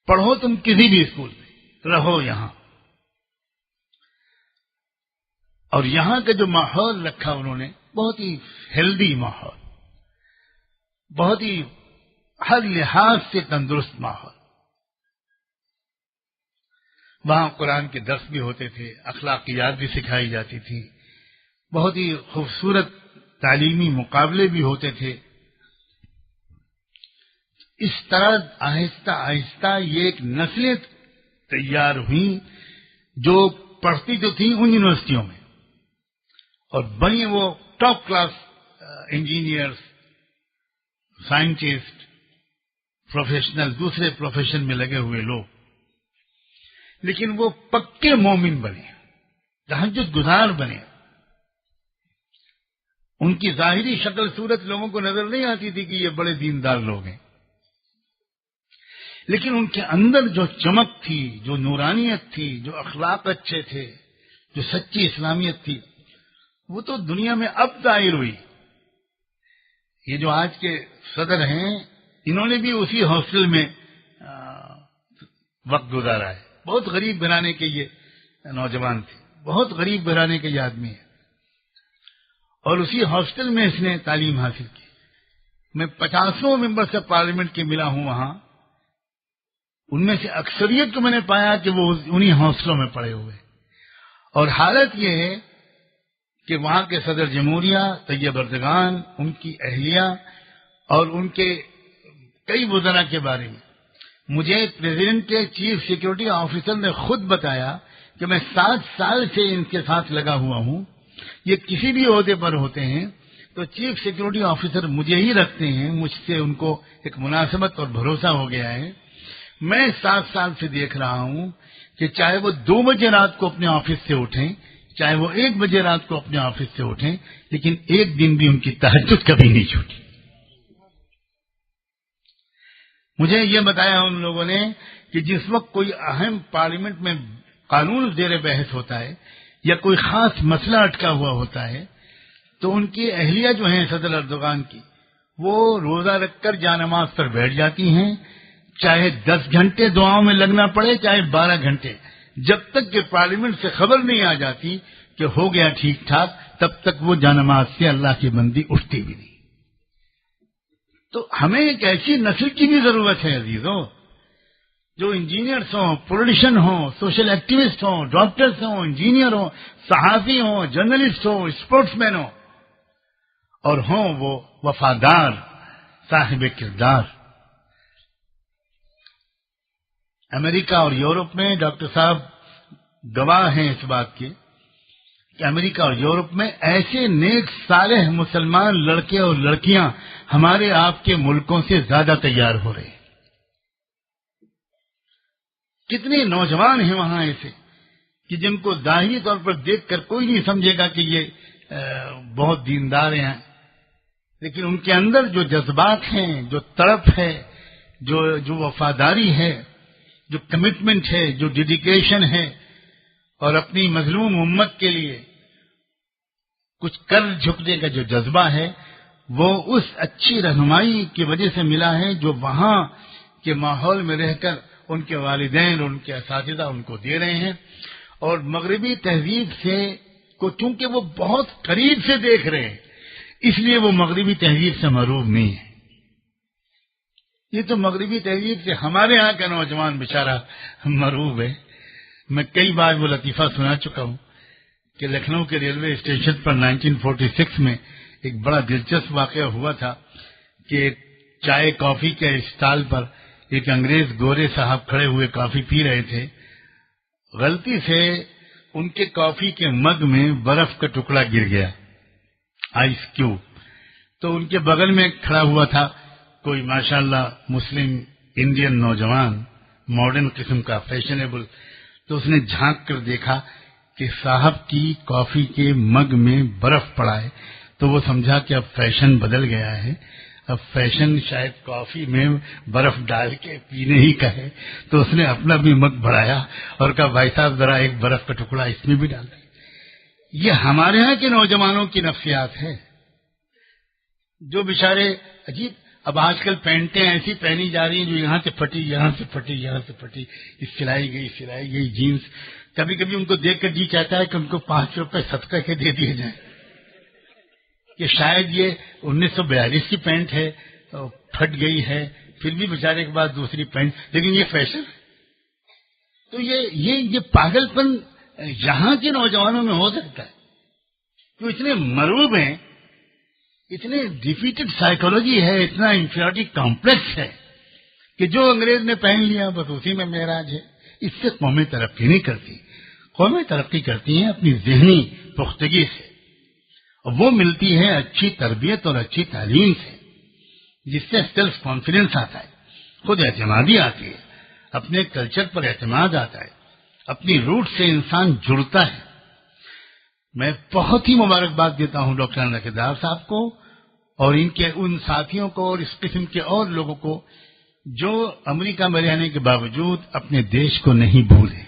پڑھو تم کسی بھی اسکول میں، رہو یہاں. اور یہاں کا جو ماحول رکھا انہوں نے، بہت ہی ہیلدی ماحول، بہت ہی ہر لحاظ سے تندرست ماحول. وہاں قرآن کے درس بھی ہوتے تھے، اخلاقیات بھی سکھائی جاتی تھی، بہت ہی خوبصورت تعلیمی مقابلے بھی ہوتے تھے. اس طرح آہستہ آہستہ یہ ایک نسلیں تیار ہوئیں جو پڑھتی جو تھیں ان یونیورسٹیوں میں، اور بنی وہ top class engineers, scientist, professional, دوسرے پروفیشن میں لگے ہوئے لوگ. لیکن وہ پکے مومن بنے، تہجد گزار بنے. ان کی ظاہری شکل صورت لوگوں کو نظر نہیں آتی تھی کہ یہ بڑے دیندار لوگ ہیں، لیکن ان کے اندر جو چمک تھی، جو نورانیت تھی، جو اخلاق اچھے تھے، جو سچی اسلامیت تھی، وہ تو دنیا میں اب ظاہر ہوئی. یہ جو آج کے صدر ہیں، انہوں نے بھی اسی ہاسٹل میں وقت گزارا ہے. بہت غریب گھرانے کے یہ نوجوان تھے، بہت غریب گھرانے کے یہ آدمی ہے، اور اسی ہاسٹل میں اس نے تعلیم حاصل کی. میں 50 ممبرس آف پارلیمنٹ کے ملا ہوں وہاں، ان میں سے اکثریت کو میں نے پایا کہ وہ انہی ہاسٹلوں میں پڑے ہوئے. اور حالت یہ ہے کہ وہاں کے صدر جمہوریہ طیب اردگان، ان کی اہلیہ اور ان کے کئی وزراء کے بارے میں مجھے پریزیڈنٹ کے چیف سیکورٹی آفیسر نے خود بتایا کہ میں 7 سال سے ان کے ساتھ لگا ہوا ہوں. یہ کسی بھی عہدے پر ہوتے ہیں تو چیف سیکورٹی آفیسر مجھے ہی رکھتے ہیں، مجھ سے ان کو ایک مناسبت اور بھروسہ ہو گیا ہے. میں 7 سال سے دیکھ رہا ہوں کہ چاہے وہ 2 بجے رات کو اپنے آفس سے اٹھیں، چاہے وہ 1 بجے رات کو اپنے آفس سے اٹھیں، لیکن ایک دن بھی ان کی تہجد کبھی نہیں چھوٹی. مجھے یہ بتایا ان لوگوں نے کہ جس وقت کوئی اہم پارلیمنٹ میں قانون زیر بحث ہوتا ہے یا کوئی خاص مسئلہ اٹکا ہوا ہوتا ہے تو ان کی اہلیہ جو ہیں صدر اردگان کی، وہ روزہ رکھ کر جانماز پر بیٹھ جاتی ہیں، چاہے 10 گھنٹے دعاؤں میں لگنا پڑے، چاہے 12 گھنٹے، جب تک کہ پارلیمنٹ سے خبر نہیں آ جاتی کہ ہو گیا ٹھیک ٹھاک، تب تک وہ جانماز سے اللہ کی بندی اٹھتی بھی نہیں. تو ہمیں ایک ایسی نسل کی بھی ضرورت ہے عزیزوں، جو انجینئرس ہوں، پولیٹیشین ہوں، سوشل ایکٹیوسٹ ہوں، ڈاکٹرس ہوں، انجینئر ہوں، صحافی ہوں، جرنلسٹ ہوں، اسپورٹس مین ہوں، اور ہوں وہ وفادار، صاحب کردار. امریکہ اور یورپ میں ڈاکٹر صاحب گواہ ہیں اس بات کے کہ امریکہ اور یورپ میں ایسے نیک صالح مسلمان لڑکے اور لڑکیاں ہمارے آپ کے ملکوں سے زیادہ تیار ہو رہے ہیں. کتنے نوجوان ہیں وہاں ایسے کہ جن کو ظاہری طور پر دیکھ کر کوئی نہیں سمجھے گا کہ یہ بہت دیندار ہیں، لیکن ان کے اندر جو جذبات ہیں، جو تڑپ ہے، جو وفاداری ہے، جو کمٹمنٹ ہے، جو ڈیڈیکیشن ہے، اور اپنی مظلوم امت کے لیے کچھ کر جھکنے کا جو جذبہ ہے، وہ اس اچھی رہنمائی کی وجہ سے ملا ہے جو وہاں کے ماحول میں رہ کر ان کے والدین اور ان کے اساتذہ ان کو دے رہے ہیں. اور مغربی تہذیب سے کو چونکہ وہ بہت قریب سے دیکھ رہے ہیں، اس لیے وہ مغربی تہذیب سے محروم نہیں ہے. یہ تو مغربی تہذیب سے ہمارے ہاں کا نوجوان بیچارہ محروم ہے. میں کئی بار وہ لطیفہ سنا چکا ہوں کہ لکھنؤ کے ریلوے اسٹیشن پر 1946 میں ایک بڑا دلچسپ واقعہ ہوا تھا کہ ایک چائے کافی کے اسٹال پر ایک انگریز گورے صاحب کھڑے ہوئے کافی پی رہے تھے. غلطی سے ان کے کافی کے مگ میں برف کا ٹکڑا گر گیا، آئس کیوب. تو ان کے بغل میں کھڑا ہوا تھا کوئی ماشاءاللہ مسلم انڈین نوجوان، ماڈرن قسم کا، فیشنیبل، تو اس نے جھانک کر دیکھا کہ صاحب کی کافی کے مگ میں برف پڑا ہے، تو وہ سمجھا کہ اب فیشن بدل گیا ہے، اب فیشن شاید کافی میں برف ڈال کے پینے ہی کا ہے، تو اس نے اپنا بھی مگ بڑھایا اور کہا بھائی صاحب ذرا ایک برف کا ٹکڑا اس میں بھی ڈال دیں۔ یہ ہمارے ہاں کے نوجوانوں کی نفسیات ہے، جو بیچارے عجیب، اب آج کل پینٹیں ایسی پہنی جا رہی ہیں جو یہاں سے پھٹی، یہاں سے پھٹی، یہاں سے پھٹی، سلائی گئی جینس، کبھی کبھی ان کو دیکھ کر جی چاہتا ہے کہ ان کو 5 روپے صدقہ کے دے دیے جائیں، کہ شاید یہ 1942 کی پینٹ ہے، پھٹ گئی ہے، پھر بھی بیچارے کے بعد دوسری پینٹ، لیکن یہ فیشن ہے۔ تو یہ پاگل پن یہاں کے نوجوانوں میں ہو سکتا ہے، جو اتنے مروب ہیں، اتنے ڈیفیٹڈ سائیکولوجی ہے، اتنا انفیریٹی کمپلیکس ہے کہ جو انگریز نے پہن لیا بس اسی میں معراج ہے۔ اس سے قومیں ترقی نہیں کرتی، قومیں ترقی کرتی ہیں اپنی ذہنی پختگی سے، اور وہ ملتی ہے اچھی تربیت اور اچھی تعلیم سے، جس سے سیلف کانفیڈنس آتا ہے، خود اعتمادی آتی ہے، اپنے کلچر پر اعتماد آتا ہے، اپنی روٹ سے انسان جڑتا ہے۔ میں بہت ہی مبارکباد دیتا ہوں ڈاکٹر انلکھدار صاحب کو اور ان ساتھیوں کو اور اس قسم کے اور لوگوں کو جو امریکہ میں رہنے کے باوجود اپنے دیش کو نہیں بھولے،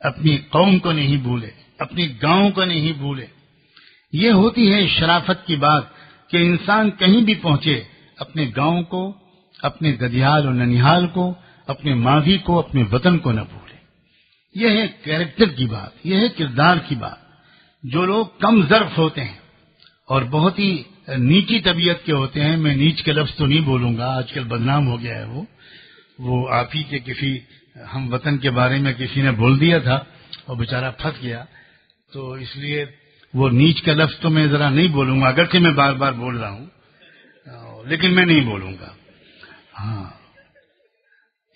اپنی قوم کو نہیں بھولے، اپنی گاؤں کو نہیں بھولے۔ یہ ہوتی ہے شرافت کی بات کہ انسان کہیں بھی پہنچے اپنے گاؤں کو، اپنے ددیال اور ننیال کو، اپنے ماضی کو، اپنے وطن کو نہ بھولے۔ یہ ہے کیریکٹر کی بات، یہ ہے کردار کی بات۔ جو لوگ کم ظرف ہوتے ہیں اور بہت ہی نیچی طبیعت کے ہوتے ہیں، میں نیچ کے لفظ تو نہیں بولوں گا، آج کل بدنام ہو گیا ہے، وہ آپ ہی کے کسی ہم وطن کے بارے میں کسی نے بول دیا تھا اور بیچارہ پھنس گیا، تو اس لیے وہ نیچ کا لفظ تو میں ذرا نہیں بولوں گا، اگرچہ میں بار بار بول رہا ہوں لیکن میں نہیں بولوں گا۔ ہاں،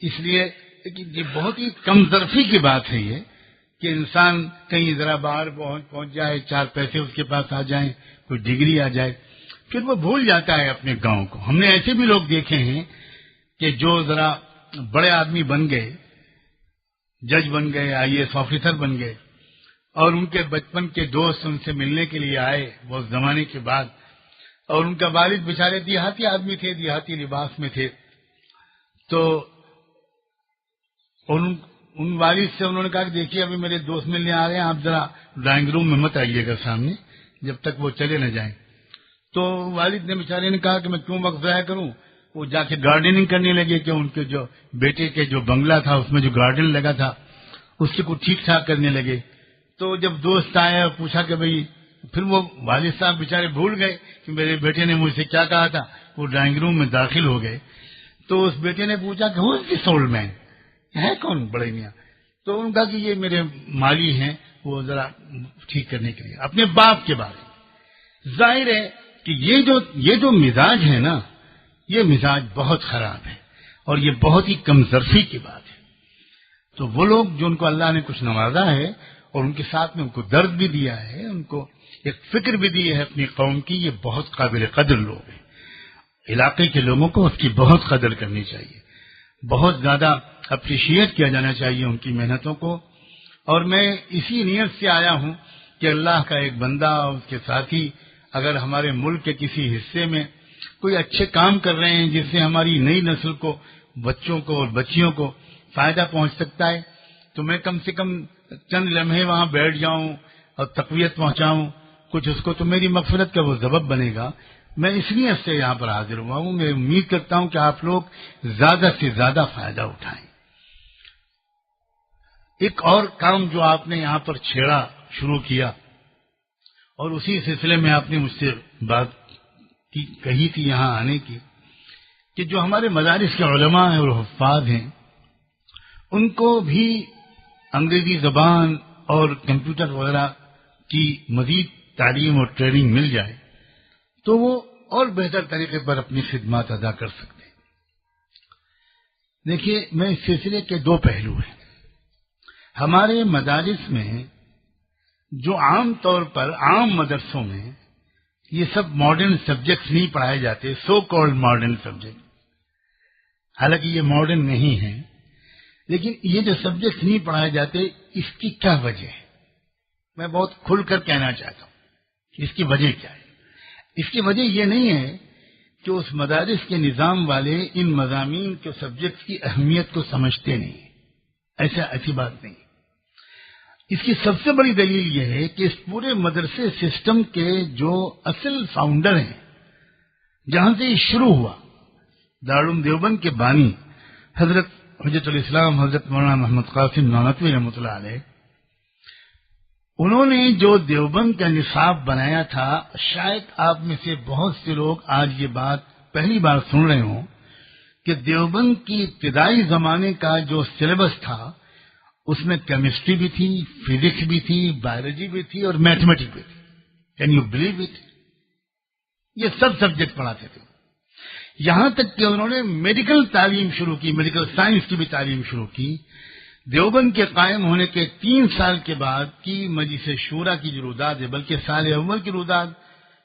اس لیے یہ بہت ہی کم ظرفی کی بات ہے یہ کہ انسان کہیں ذرا باہر پہنچ جائے، 4 پیسے اس کے پاس آ جائیں، کوئی ڈگری آ جائے، پھر وہ بھول جاتا ہے اپنے گاؤں کو۔ ہم نے ایسے بھی لوگ دیکھے ہیں کہ جو ذرا بڑے آدمی بن گئے، جج بن گئے، IAS آفیسر بن گئے، اور ان کے بچپن کے دوست ان سے ملنے کے لیے آئے بہت زمانے کے بعد، اور ان کا والد بیچارے دیہاتی آدمی تھے، دیہاتی لباس میں تھے، تو ان والد سے انہوں نے کہا کہ دیکھیے ابھی میرے دوست ملنے آ رہے ہیں، آپ ذرا ڈرائنگ روم میں مت آئیے گا سامنے جب تک وہ چلے نہ جائیں۔ تو والد نے بیچارے نے کہا کہ میں کیوں وقت ضائع کروں، وہ جا کے گارڈننگ کرنے لگے کہ ان کے جو بیٹے کے جو بنگلہ تھا اس میں جو گارڈن لگا تھا اس کے کچھ ٹھیک ٹھاک کرنے لگے۔ تو جب دوست آیا اور پوچھا کہ بھئی، پھر وہ والد صاحب بیچارے بھول گئے کہ میرے بیٹے نے مجھ سے کیا کہا تھا، وہ ڈرائنگ روم میں داخل ہو گئے۔ تو اس بیٹے نے پوچھا کہ ہو از دس اولڈ مین، ہے کون بڑے میاں؟ تو انہوں نے کہا کہ یہ میرے مالی ہیں، وہ ذرا ٹھیک کرنے کے لیے، اپنے باپ کے بارے میں۔ ظاہر ہے کہ یہ جو مزاج ہے نا، یہ مزاج بہت خراب ہے اور یہ بہت ہی کم ظرفی کی بات ہے۔ تو وہ لوگ جو ان کو اللہ نے کچھ نوازا ہے اور ان کے ساتھ میں ان کو درد بھی دیا ہے، ان کو ایک فکر بھی دی ہے اپنی قوم کی، یہ بہت قابل قدر لوگ ہیں۔ علاقے کے لوگوں کو اس کی بہت قدر کرنی چاہیے، بہت زیادہ اپریشیٹ کیا جانا چاہیے ان کی محنتوں کو۔ اور میں اسی نیت سے آیا ہوں کہ اللہ کا ایک بندہ اور اس کے ساتھی اگر ہمارے ملک کے کسی حصے میں کوئی اچھے کام کر رہے ہیں جس سے ہماری نئی نسل کو، بچوں کو اور بچیوں کو فائدہ پہنچ سکتا ہے، تو میں کم سے کم چند لمحے وہاں بیٹھ جاؤں اور تقویت پہنچاؤں کچھ اس کو، تو میری مغفرت کا وہ سبب بنے گا۔ میں اس لیے سے یہاں پر حاضر ہوا ہوں۔ میں امید کرتا ہوں کہ آپ لوگ زیادہ سے زیادہ فائدہ اٹھائیں۔ ایک اور کام جو آپ نے یہاں پر چھیڑا، شروع کیا، اور اسی سلسلے میں آپ نے مجھ سے بات کہی تھی یہاں آنے کی، کہ جو ہمارے مدارس کے علماء ہیں اور حفاظ ہیں ان کو بھی انگریزی زبان اور کمپیوٹر وغیرہ کی مزید تعلیم اور ٹریننگ مل جائے تو وہ اور بہتر طریقے پر اپنی خدمات ادا کر سکتے ہیں۔ دیکھیے، میں اس سلسلے کے 2 پہلو ہیں۔ ہمارے مدارس میں جو عام طور پر عام مدرسوں میں یہ سب ماڈرن سبجیکٹس نہیں پڑھائے جاتے، سو کالڈ ماڈرن سبجیکٹ، حالانکہ یہ ماڈرن نہیں ہیں، لیکن یہ جو سبجیکٹ نہیں پڑھائے جاتے، اس کی کیا وجہ ہے؟ میں بہت کھل کر کہنا چاہتا ہوں کہ اس کی وجہ کیا ہے۔ اس کی وجہ یہ نہیں ہے کہ اس مدارس کے نظام والے ان مضامین کے سبجیکٹ کی اہمیت کو سمجھتے نہیں، ایسی بات نہیں۔ اس کی سب سے بڑی دلیل یہ ہے کہ اس پورے مدرسے سسٹم کے جو اصل فاؤنڈر ہیں، جہاں سے یہ شروع ہوا، دارالعلوم دیوبند کے بانی حضرت حجت الاسلام حضرت مولانا محمد قاسم نانوتوی رحمۃ اللہ علیہ، انہوں نے جو دیوبند کا نصاب بنایا تھا، شاید آپ میں سے بہت سے لوگ آج یہ بات پہلی بار سن رہے ہوں کہ دیوبند کی ابتدائی زمانے کا جو سلیبس تھا، اس میں کیمسٹری بھی تھی، فزکس بھی تھی، بایولوجی بھی تھی اور میتھمیٹکس بھی تھی۔ Can you believe it? یہ سب سبجیکٹ پڑھاتے تھے، یہاں تک کہ انہوں نے میڈیکل تعلیم شروع کی، میڈیکل سائنس کی بھی تعلیم شروع کی۔ دیوبند کے قائم ہونے کے 3 سال کے بعد کی مجلس شورا کی جو روداد ہے، بلکہ سال اول کی روداد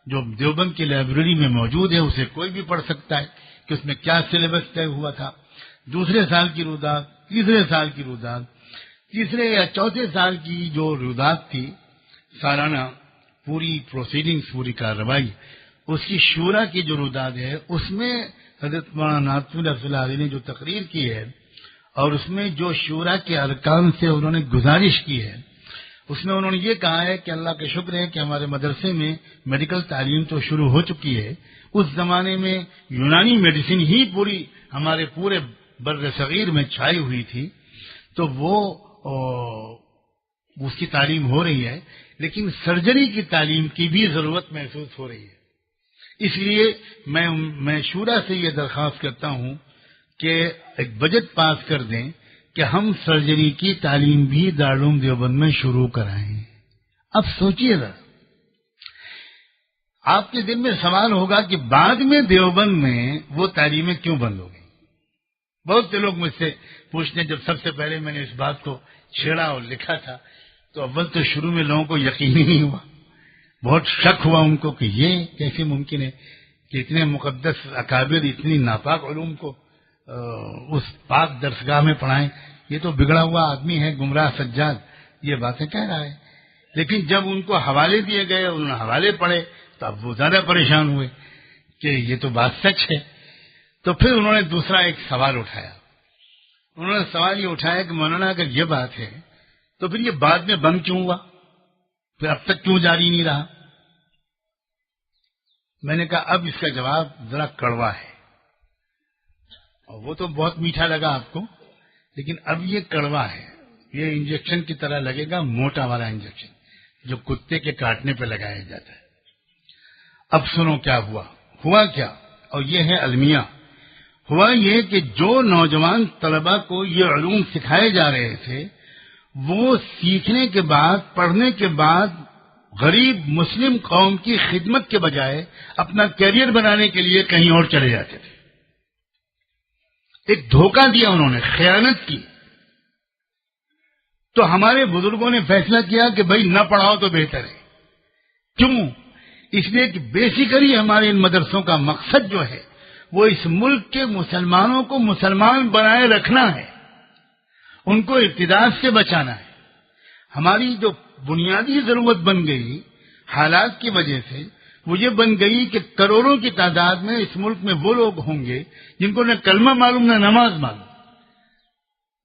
جو دیوبند کی لائبریری میں موجود ہے، اسے کوئی بھی پڑھ سکتا ہے کہ اس میں کیا سلیبس طے ہوا تھا۔ دوسرے سال کی روداد، تیسرے سال کی روداد، تیسرے یا چوتھے سال کی جو روداد تھی، سالانہ پوری پروسیڈنگز، پوری کارروائی، اس کی شورا کی جو روداد ہے، اس میں حضرت مولانا نانوتوی رحمۃ اللہ علیہ نے جو تقریر کی ہے اور اس میں جو شورا کے ارکان سے انہوں نے گزارش کی ہے، اس میں انہوں نے یہ کہا ہے کہ اللہ کا شکر ہے کہ ہمارے مدرسے میں میڈیکل تعلیم تو شروع ہو چکی ہے۔ اس زمانے میں یونانی میڈیسن ہی پوری ہمارے پورے بر صغیر میں چھائی ہوئی تھی، تو وہ اس کی تعلیم ہو رہی ہے، لیکن سرجری کی تعلیم کی بھی ضرورت محسوس ہو رہی ہے۔ اس لیے میں شورا سے یہ درخواست کرتا ہوں کہ ایک بجٹ پاس کر دیں کہ ہم سرجری کی تعلیم بھی دارالعلوم دیوبند میں شروع کرائیں۔ اب سوچئے ذرا، آپ کے دل میں سوال ہوگا کہ بعد میں دیوبند میں وہ تعلیمیں کیوں بند ہو گئی؟ بہت سے لوگ مجھ سے پوچھتے ہیں، جب سب سے پہلے میں نے اس بات کو چھیڑا اور لکھا تھا تو اول تو شروع میں لوگوں کو یقین ہی نہیں ہوا، بہت شک ہوا ان کو کہ یہ کیسے ممکن ہے کہ اتنے مقدس اکابر اتنی ناپاک علوم کو اس پاک درسگاہ میں پڑھائیں، یہ تو بگڑا ہوا آدمی ہے، گمراہ سجاد، یہ باتیں کہہ رہا ہے۔ لیکن جب ان کو حوالے دیے گئے، انہوں نے حوالے پڑھے، تو اب وہ زیادہ پریشان ہوئے کہ یہ تو بات سچ ہے۔ تو پھر انہوں نے دوسرا ایک سوال اٹھایا، انہوں نے سوال یہ اٹھایا کہ مولانا اگر یہ بات ہے تو پھر یہ بعد میں بند کیوں ہوا، پھر اب تک کیوں جاری نہیں رہا؟ میں نے کہا اب اس کا جواب ذرا کڑوا ہے، اور وہ تو بہت میٹھا لگا آپ کو، لیکن اب یہ کڑوا ہے، یہ انجیکشن کی طرح لگے گا، موٹا والا انجیکشن جو کتے کے کاٹنے پہ لگایا جاتا ہے۔ اب سنو کیا ہوا کیا، اور یہ ہے المیہ۔ ہوا یہ کہ جو نوجوان طلبہ کو یہ علوم سکھائے جا رہے تھے، وہ سیکھنے کے بعد، پڑھنے کے بعد غریب مسلم قوم کی خدمت کے بجائے اپنا کیریئر بنانے کے لیے کہیں اور چلے جاتے تھے۔ ایک دھوکہ دیا انہوں نے، خیانت کی۔ تو ہمارے بزرگوں نے فیصلہ کیا کہ بھائی نہ پڑھاؤ تو بہتر ہے۔ کیوں؟ اس لیے کہ بیسیکلی ہمارے ان مدرسوں کا مقصد جو ہے وہ اس ملک کے مسلمانوں کو مسلمان بنائے رکھنا ہے، ان کو ارتداد سے بچانا ہے۔ ہماری جو بنیادی ضرورت بن گئی حالات کی وجہ سے، وہ یہ بن گئی کہ کروڑوں کی تعداد میں اس ملک میں وہ لوگ ہوں گے جن کو نہ کلمہ معلوم نہ نماز معلوم،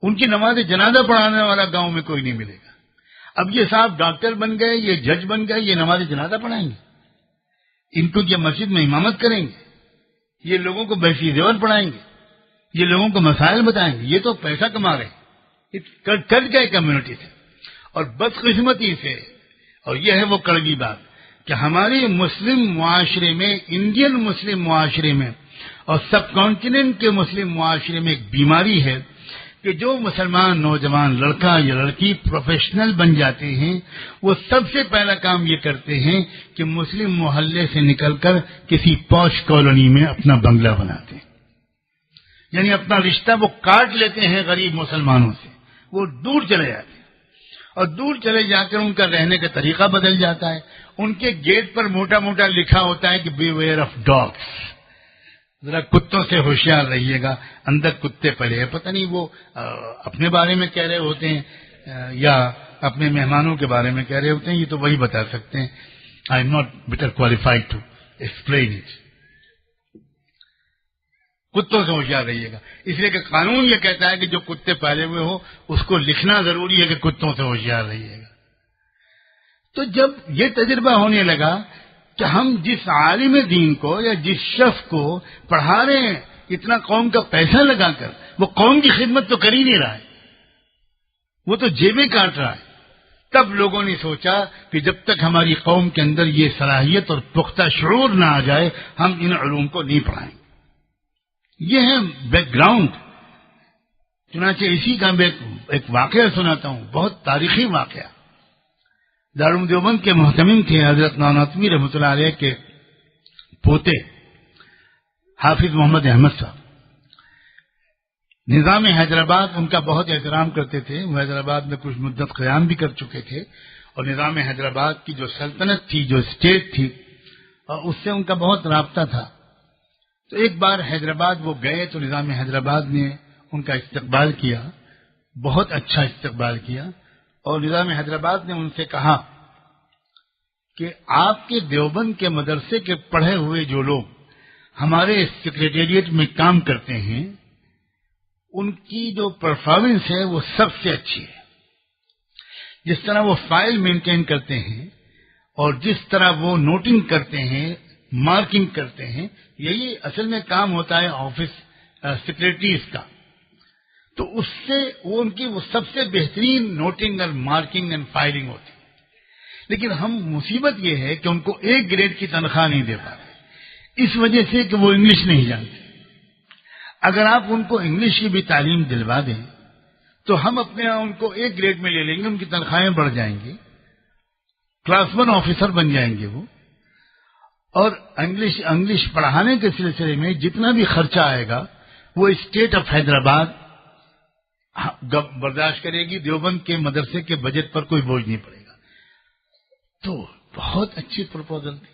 ان کی نماز جنازہ پڑھانے والا گاؤں میں کوئی نہیں ملے گا۔ اب یہ صاحب ڈاکٹر بن گئے، یہ جج بن گئے، یہ نماز جنازہ پڑھائیں گے، ان کو یہ مسجد میں امامت کریں گے، یہ لوگوں کو بیسی زیور پڑھائیں گے، یہ لوگوں کو مسائل بتائیں گے، یہ تو پیسہ کما رہے ہیں، کٹ گئے کمیونٹی سے۔ اور بدقسمتی سے، اور یہ ہے وہ کڑوی بات، کہ ہمارے مسلم معاشرے میں، انڈین مسلم معاشرے میں اور سب کانٹیننٹ کے مسلم معاشرے میں ایک بیماری ہے کہ جو مسلمان نوجوان لڑکا یا لڑکی پروفیشنل بن جاتے ہیں، وہ سب سے پہلا کام یہ کرتے ہیں کہ مسلم محلے سے نکل کر کسی پوش کالونی میں اپنا بنگلہ بناتے ہیں، یعنی اپنا رشتہ وہ کاٹ لیتے ہیں غریب مسلمانوں سے، وہ دور چلے جاتے ہیں، اور دور چلے جا کر ان کا رہنے کا طریقہ بدل جاتا ہے۔ ان کے گیٹ پر موٹا موٹا لکھا ہوتا ہے کہ بی ویئر آف ڈاگس، ذرا کتوں سے ہوشیار رہیے گا، اندر کتے پڑے ہیں، پتہ نہیں وہ اپنے بارے میں کہہ رہے ہوتے ہیں یا اپنے مہمانوں کے بارے میں کہہ رہے ہوتے ہیں، یہ تو وہی بتا سکتے ہیں. I am not better qualified to explain it. کتوں سے ہوشیار رہیے گا، اس لیے کہ قانون یہ کہتا ہے کہ جو کتے پالے ہوئے ہو اس کو لکھنا ضروری ہے کہ کتوں سے ہوشیار رہیے گا. تو جب یہ تجربہ ہونے لگا کہ ہم جس عالم دین کو یا جس شخص کو پڑھا رہے ہیں اتنا قوم کا پیسہ لگا کر، وہ قوم کی خدمت تو کر ہی نہیں رہا ہے، وہ تو جیبیں کاٹ رہا ہے، تب لوگوں نے سوچا کہ جب تک ہماری قوم کے اندر یہ صلاحیت اور پختہ شعور نہ آ جائے ہم ان علوم کو نہیں پڑھائیں. یہ ہے بیک گراؤنڈ. چنانچہ اسی کا میں ایک واقعہ سناتا ہوں، بہت تاریخی واقعہ. دارالعلوم دیوبند کے محتمم تھے حضرت نانوتوی رحمۃ اللہ علیہ کے پوتے حافظ محمد احمد صاحب. نظام حیدرآباد ان کا بہت احترام کرتے تھے. وہ حیدرآباد میں کچھ مدت قیام بھی کر چکے تھے اور نظام حیدرآباد کی جو سلطنت تھی، جو اسٹیٹ تھی، اس سے ان کا بہت رابطہ تھا. تو ایک بار حیدرآباد وہ گئے تو نظام حیدرآباد نے ان کا استقبال کیا، بہت اچھا استقبال کیا. اور نظام حیدرآباد نے ان سے کہا کہ آپ کے دیوبند کے مدرسے کے پڑھے ہوئے جو لوگ ہمارے سیکریٹریٹ میں کام کرتے ہیں ان کی جو پرفارمنس ہے وہ سب سے اچھی ہے. جس طرح وہ فائل مینٹین کرتے ہیں اور جس طرح وہ نوٹنگ کرتے ہیں، مارکنگ کرتے ہیں، یہی اصل میں کام ہوتا ہے آفس سیکریٹریز کا. تو اس سے وہ ان کی وہ سب سے بہترین نوٹنگ اور مارکنگ اینڈ فائلنگ ہوتی ہے. لیکن ہم مصیبت یہ ہے کہ ان کو ایک گریڈ کی تنخواہ نہیں دے پاتے، اس وجہ سے کہ وہ انگلش نہیں جانتے. اگر آپ ان کو انگلش کی بھی تعلیم دلوا دیں تو ہم اپنے ان کو ایک گریڈ میں لے لیں گے، ان کی تنخواہیں بڑھ جائیں گی، کلاس 1 آفیسر بن جائیں گے وہ. اور انگلش پڑھانے کے سلسلے میں جتنا بھی خرچہ آئے گا وہ اسٹیٹ آف حیدرآباد برداشت کرے گی، دیوبند کے مدرسے کے بجٹ پر کوئی بوجھ نہیں پڑے گا. تو بہت اچھی پروپوزل تھی،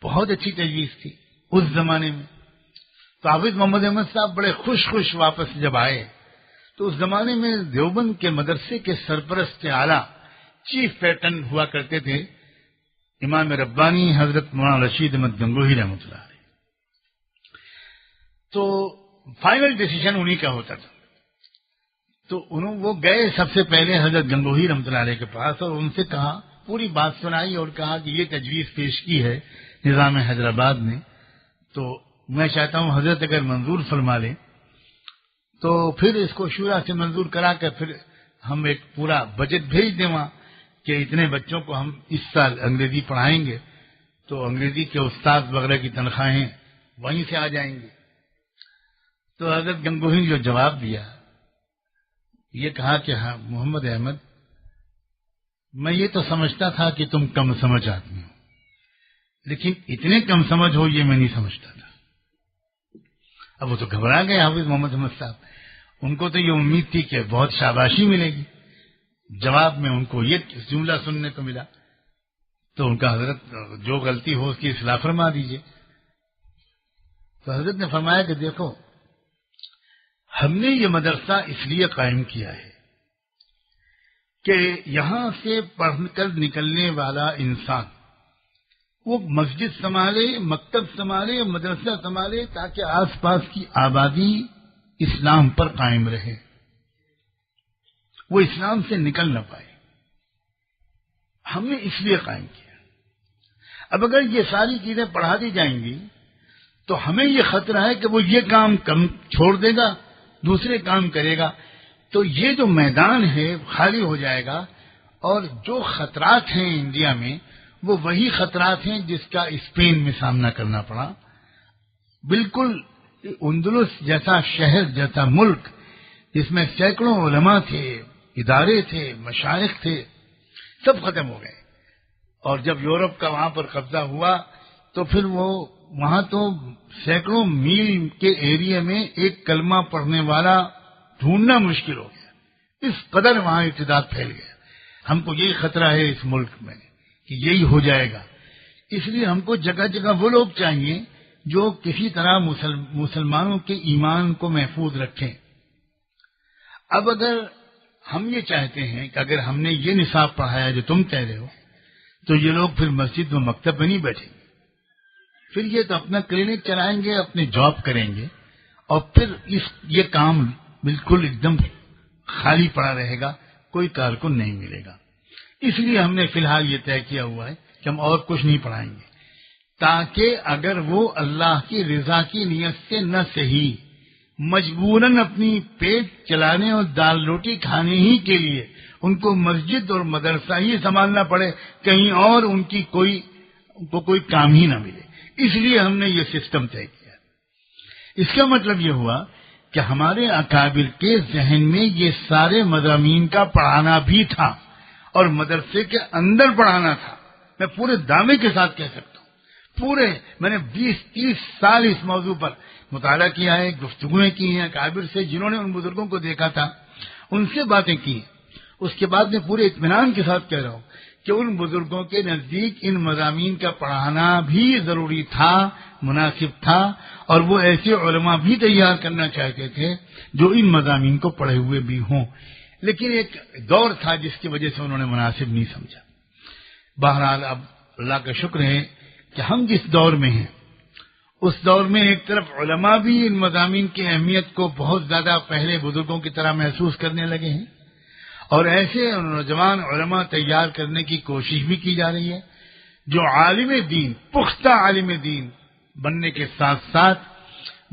بہت اچھی تجویز تھی اس زمانے میں. تو حافظ محمد احمد صاحب بڑے خوش واپس جب آئے تو اس زمانے میں دیوبند کے مدرسے کے سرپرست اعلیٰ چیف پیٹرن ہوا کرتے تھے امام ربانی حضرت مولانا رشید احمد گنگوہی رحمۃ اللہ علیہ. تو فائنل ڈیسیژن انہی کا ہوتا تھا. تو وہ گئے سب سے پہلے حضرت گنگوہی رحمۃ اللہ علیہ کے پاس اور ان سے کہا، پوری بات سنائی اور کہا کہ یہ تجویز پیش کی ہے نظام حیدرآباد نے، تو میں چاہتا ہوں حضرت اگر منظور فرما لیں تو پھر اس کو شورا سے منظور کرا کر پھر ہم ایک پورا بجٹ بھیج دیں وہاں کہ اتنے بچوں کو ہم اس سال انگریزی پڑھائیں گے، تو انگریزی کے استاد وغیرہ کی تنخواہیں وہیں سے آ جائیں گی. تو حضرت گنگوہی نے جو جواب دیا یہ کہا کہ ہاں محمد احمد، میں یہ تو سمجھتا تھا کہ تم کم سمجھ آدمی ہو، لیکن اتنے کم سمجھ ہو یہ میں نہیں سمجھتا تھا. اب وہ تو گھبرا گئے حافظ محمد احمد صاحب. ان کو تو یہ امید تھی کہ بہت شاباشی ملے گی. جواب میں ان کو یہ جملہ سننے کو ملا. تو ان کا حضرت جو غلطی ہو اس کی اصلاح فرما دیجئے. تو حضرت نے فرمایا کہ دیکھو، ہم نے یہ مدرسہ اس لیے قائم کیا ہے کہ یہاں سے پڑھ کر نکلنے والا انسان وہ مسجد سنبھالے، مکتب سنبھالے، مدرسہ سنبھالے، تاکہ آس پاس کی آبادی اسلام پر قائم رہے، وہ اسلام سے نکل نہ پائے. ہم نے اس لیے قائم کیا. اب اگر یہ ساری چیزیں پڑھا دی جائیں گی تو ہمیں یہ خطرہ ہے کہ وہ یہ کام کم چھوڑ دے گا، دوسرے کام کرے گا، تو یہ جو میدان ہے خالی ہو جائے گا. اور جو خطرات ہیں انڈیا میں وہ وہی خطرات ہیں جس کا اسپین میں سامنا کرنا پڑا. بالکل اندلس جیسا شہر، جیسا ملک جس میں سینکڑوں علماء تھے، ادارے تھے، مشائخ تھے، سب ختم ہو گئے. اور جب یورپ کا وہاں پر قبضہ ہوا تو پھر وہ وہاں تو سینکڑوں میل کے ایریا میں ایک کلمہ پڑھنے والا ڈھونڈنا مشکل ہو گیا. اس قدر وہاں ارتداد پھیل گیا. ہم کو یہی خطرہ ہے اس ملک میں کہ یہی ہو جائے گا. اس لیے ہم کو جگہ جگہ وہ لوگ چاہیے جو کسی طرح مسلمانوں کے ایمان کو محفوظ رکھیں۔ اب اگر ہم یہ چاہتے ہیں کہ اگر ہم نے یہ نصاب پڑھایا جو تم کہہ رہے ہو تو یہ لوگ پھر مسجد و مکتب میں نہیں بیٹھیں گے، پھر یہ تو اپنا کلینک چلائیں گے، اپنے جاب کریں گے، اور پھر یہ کام بالکل ایک دم خالی پڑا رہے گا، کوئی کارکن نہیں ملے گا۔ اس لیے ہم نے فی الحال یہ طے کیا ہوا ہے کہ ہم اور کچھ نہیں پڑھائیں گے، تاکہ اگر وہ اللہ کی رضا کی نیت سے نہ صحیح مجبوراً اپنی پیٹ چلانے اور دال روٹی کھانے ہی کے لیے ان کو مسجد اور مدرسہ ہی سنبھالنا پڑے، کہیں اور ان کی کوئی کام ہی نہ ملے، اس لیے ہم نے یہ سسٹم طے کیا۔ اس کا مطلب یہ ہوا کہ ہمارے اکابر کے ذہن میں یہ سارے مضامین کا پڑھانا بھی تھا اور مدرسے کے اندر پڑھانا تھا۔ میں پورے دعوے کے ساتھ کہہ سکتا ہوں، میں نے 20-30 سال اس موضوع پر مطالعہ کیا ہے، گفتگویں کی ہیں اکابر سے جنہوں نے ان بزرگوں کو دیکھا تھا، ان سے باتیں کی ہیں۔ اس کے بعد میں پورے اطمینان کے ساتھ کہہ رہا ہوں کہ ان بزرگوں کے نزدیک ان مضامین کا پڑھانا بھی ضروری تھا، مناسب تھا، اور وہ ایسے علماء بھی تیار کرنا چاہتے تھے جو ان مضامین کو پڑھے ہوئے بھی ہوں، لیکن ایک دور تھا جس کی وجہ سے انہوں نے مناسب نہیں سمجھا۔ بہرحال اب اللہ کا شکر ہے کہ ہم جس دور میں ہیں اس دور میں ایک طرف علماء بھی ان مضامین کی اہمیت کو بہت زیادہ پہلے بزرگوں کی طرح محسوس کرنے لگے ہیں، اور ایسے نوجوان علماء تیار کرنے کی کوشش بھی کی جا رہی ہے جو عالم دین، پختہ عالم دین بننے کے ساتھ ساتھ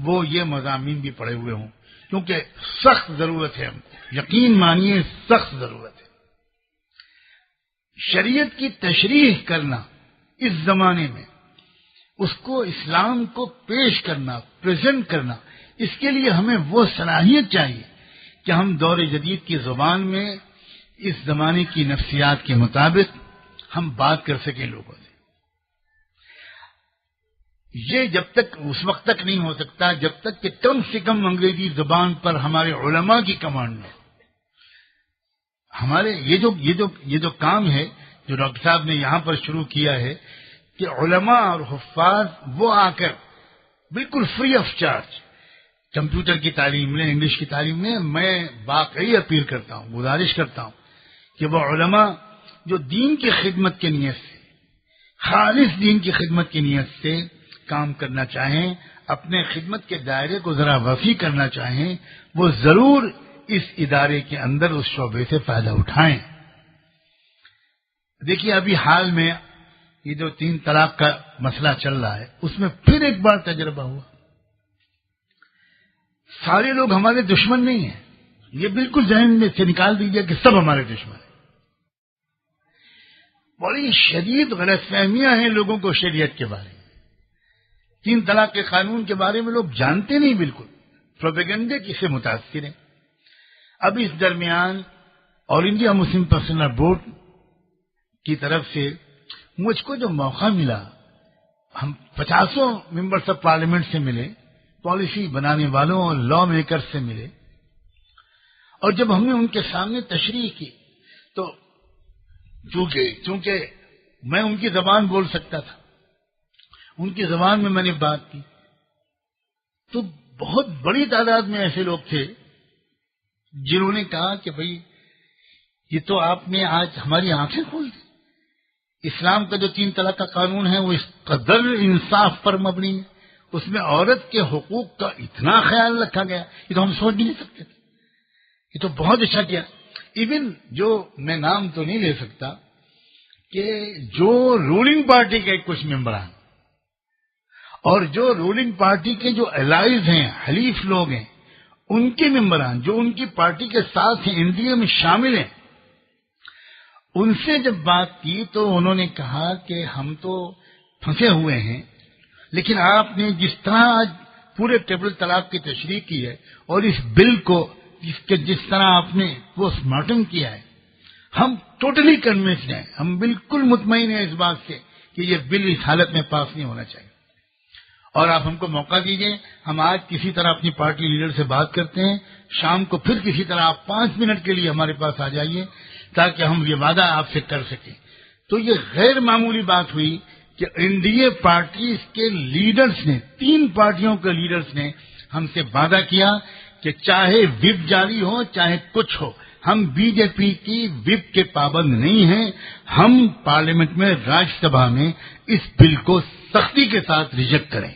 وہ یہ مضامین بھی پڑھے ہوئے ہوں، کیونکہ سخت ضرورت ہے ہم کو، یقین مانیے سخت ضرورت ہے۔ شریعت کی تشریح کرنا اس زمانے میں، اس کو اسلام کو پیش کرنا، پریزنٹ کرنا، اس کے لیے ہمیں وہ صلاحیت چاہیے کہ ہم دور جدید کی زبان میں اس زمانے کی نفسیات کے مطابق ہم بات کر سکیں لوگوں سے۔ یہ جب تک اس وقت تک نہیں ہو سکتا جب تک کہ کم سے کم انگریزی زبان پر ہمارے علماء کی کمانڈ میں ہمارے یہ جو کام ہے جو ڈاکٹر صاحب نے یہاں پر شروع کیا ہے کہ علماء اور حفاظ وہ آ کر بالکل فری آف چارج کمپیوٹر کی تعلیم لیں، انگلش کی تعلیم لیں۔ میں واقعی اپیل کرتا ہوں، گزارش کرتا ہوں کہ وہ علماء جو دین کی خدمت کی نیت سے، خالص دین کی خدمت کی نیت سے کام کرنا چاہیں، اپنے خدمت کے دائرے کو ذرا وسیع کرنا چاہیں، وہ ضرور اس ادارے کے اندر اس شعبے سے فائدہ اٹھائیں۔ دیکھیے ابھی حال میں یہ جو 3 طلاق کا مسئلہ چل رہا ہے اس میں پھر ایک بار تجربہ ہوا۔ سارے لوگ ہمارے دشمن نہیں ہیں، یہ بالکل ذہن میں سے نکال دیجیے کہ سب ہمارے دشمن ہیں۔ بڑی شدید غلط فہمیاں ہیں لوگوں کو شریعت کے بارے میں، 3 طلاق کے قانون کے بارے میں لوگ جانتے نہیں، بالکل پروپیگنڈے کی سے متاثر ہیں۔ اب اس درمیان آل انڈیا مسلم پرسنل بورڈ کی طرف سے مجھ کو جو موقع ملا، ہم 50 ممبرس آف پارلیمنٹ سے ملے، پالیسی بنانے والوں اور لا میکر سے ملے، اور جب ہم نے ان کے سامنے تشریح کی تو چونکہ میں ان کی زبان بول سکتا تھا، ان کی زبان میں نے بات کی، تو بہت بڑی تعداد میں ایسے لوگ تھے جنہوں نے کہا کہ بھئی یہ تو آپ نے آج ہماری آنکھیں کھول دی۔ اسلام کا جو 3 طلاق کا قانون ہے وہ اس قدر انصاف پر مبنی ہے، اس میں عورت کے حقوق کا اتنا خیال رکھا گیا، یہ تو ہم سوچ بھی نہیں سکتے تھے۔ یہ تو بہت اچھا کیا۔ ایون جو میں نام تو نہیں لے سکتا کہ جو رولنگ پارٹی کے کچھ ممبران اور جو رولنگ پارٹی کے جو الائز ہیں، حلیف لوگ ہیں، ان کے ممبران جو ان کی پارٹی کے ساتھ ہیں، این ڈی اے میں شامل ہیں، ان سے جب بات کی تو انہوں نے کہا کہ ہم تو پھنسے ہوئے ہیں، لیکن آپ نے جس طرح آج پورے ٹرپل طلاق کی تشریح کی ہے اور اس بل کو جس طرح آپ نے پوسٹ مارٹم کیا ہے، ہم ٹوٹلی کنونسڈ ہیں، ہم بالکل مطمئن ہیں اس بات سے کہ یہ بل اس حالت میں پاس نہیں ہونا چاہیے، اور آپ ہم کو موقع دیجئے، ہم آج کسی طرح اپنی پارٹی لیڈر سے بات کرتے ہیں، شام کو پھر کسی طرح آپ 5 منٹ کے لیے ہمارے پاس آ جائیے تاکہ ہم یہ وعدہ آپ سے کر سکیں۔ تو یہ غیر معمولی بات ہوئی کہ این ڈی اے پارٹیز کے لیڈرز نے، 3 پارٹیوں کے لیڈرز نے ہم سے وعدہ کیا کہ چاہے وپ جاری ہو چاہے کچھ ہو، ہم بی جے پی کی وپ کے پابند نہیں ہیں، ہم پارلیمنٹ میں، راجیہ سبھا میں اس بل کو سختی کے ساتھ ریجیکٹ کریں۔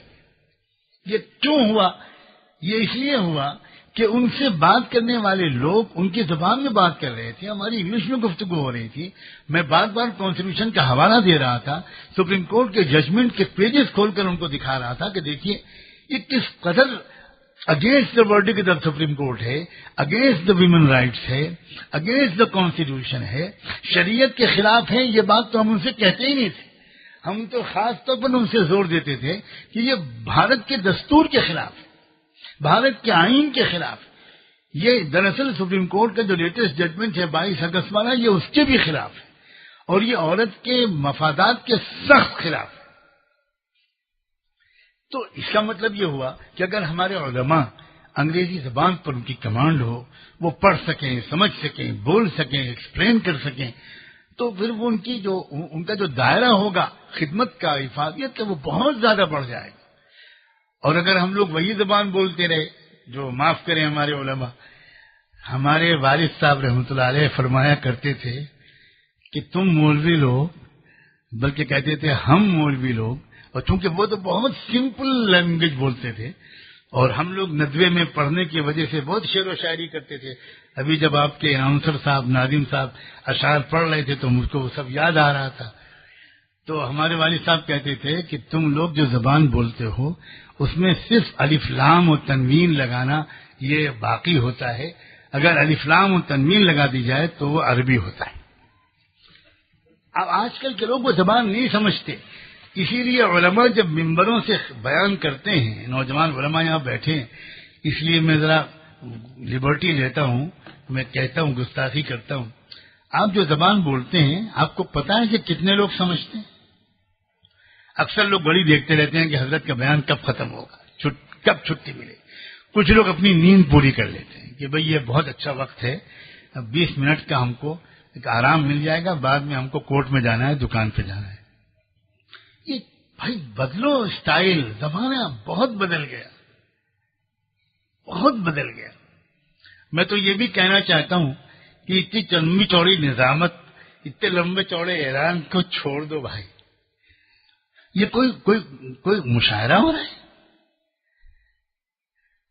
یہ کیوں ہوا؟ یہ اس لیے ہوا کہ ان سے بات کرنے والے لوگ ان کی زبان میں بات کر رہے تھے، ہماری انگلش میں گفتگو ہو رہی تھی، میں بار بار کانسٹیٹیوشن کا حوالہ دے رہا تھا، سپریم کورٹ کے ججمنٹ کے پیجز کھول کر ان کو دکھا رہا تھا کہ دیکھیے یہ کس قدر against the verdict of supreme court ہے، اگینسٹ دا ویمن رائٹس ہے، اگینسٹ دا کانسٹیٹیوشن ہے، شریعت کے خلاف ہے۔ یہ بات تو ہم ان سے کہتے ہی نہیں تھے، ہم تو خاص طور پر ان سے زور دیتے تھے کہ یہ بھارت کے دستور کے خلاف ہے، بھارت کے آئین کے خلاف۔ یہ دراصل سپریم کورٹ کا جو لیٹسٹ ججمنٹ ہے 22 اگست والا، یہ اس کے بھی خلاف ہے اور یہ عورت کے مفادات کے سخت خلاف ہے۔ تو اس کا مطلب یہ ہوا کہ اگر ہمارے علماء انگریزی زبان پر ان کی کمانڈ ہو، وہ پڑھ سکیں، سمجھ سکیں، بول سکیں، ایکسپلین کر سکیں، تو پھر وہ ان کا جو دائرہ ہوگا خدمت کا، افادیت کا، وہ بہت زیادہ بڑھ جائے گا۔ اور اگر ہم لوگ وہی زبان بولتے رہے، جو معاف کریں ہمارے علماء، ہمارے والد صاحب رحمۃ اللہ علیہ فرمایا کرتے تھے کہ تم مولوی لوگ، بلکہ کہتے تھے ہم مولوی لوگ، اور چونکہ وہ تو بہت سمپل لینگویج بولتے تھے اور ہم لوگ ندوے میں پڑھنے کی وجہ سے بہت شعر و شاعری کرتے تھے۔ ابھی جب آپ کے اناؤنسر صاحب ناظم صاحب اشعار پڑھ رہے تھے تو مجھ کو وہ سب یاد آ رہا تھا۔ تو ہمارے والد صاحب کہتے تھے کہ تم لوگ جو زبان بولتے ہو اس میں صرف الف لام و تنوین لگانا یہ باقی ہوتا ہے، اگر الف لام و تنوین لگا دی جائے تو وہ عربی ہوتا ہے۔ اب آج کل کے لوگ وہ زبان نہیں سمجھتے، اسی لیے علماء جب ممبروں سے بیان کرتے ہیں، نوجوان علماء یہاں بیٹھے ہیں، اس لیے میں ذرا لبرٹی لیتا ہوں، میں کہتا ہوں، گستاخی کرتا ہوں، آپ جو زبان بولتے ہیں آپ کو پتا ہے کہ کتنے لوگ سمجھتے ہیں؟ اکثر لوگ گھڑی دیکھتے رہتے ہیں کہ حضرت کا بیان کب ختم ہوگا، کب چھٹی ملے۔ کچھ لوگ اپنی نیند پوری کر لیتے ہیں کہ بھئی یہ بہت اچھا وقت ہے، اب 20 منٹ کا ہم کو ایک آرام مل جائے گا، بعد میں ہم کو کورٹ میں جانا ہے، دکان پہ جانا ہے۔ یہ بھائی بدلو اسٹائل، زمانہ بہت بدل گیا، بہت بدل گیا۔ میں تو یہ بھی کہنا چاہتا ہوں کہ اتنی لمبی چوڑی نظامت، اتنے لمبے چوڑے اعلان کو چھوڑ دو بھائی، یہ کوئی مشاعرہ ہو رہا ہے؟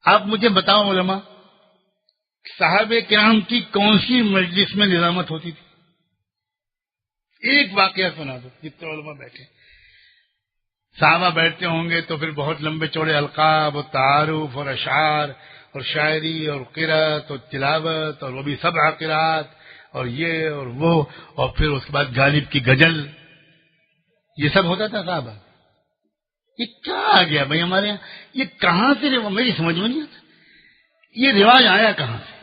آپ مجھے بتاؤ علماء، صحابہ کرام کی کون سی مجلس میں نظامت ہوتی تھی؟ ایک واقعہ سنا دو، جتنے علماء بیٹھے۔ صحابہ بیٹھتے ہوں گے تو پھر بہت لمبے چوڑے القاب اور تعارف اور اشعار اور شاعری اور قرأت اور تلاوت، اور وہ بھی 7 قرأت اور یہ اور وہ، اور پھر اس کے بعد غالب کی غزل، یہ سب ہوتا تھا صحابہ۔ یہ کیا آ گیا بھائی ہمارے یہاں؟ یہ کہاں سے میری سمجھ میں نہیں آتا، یہ رواج آیا کہاں سے؟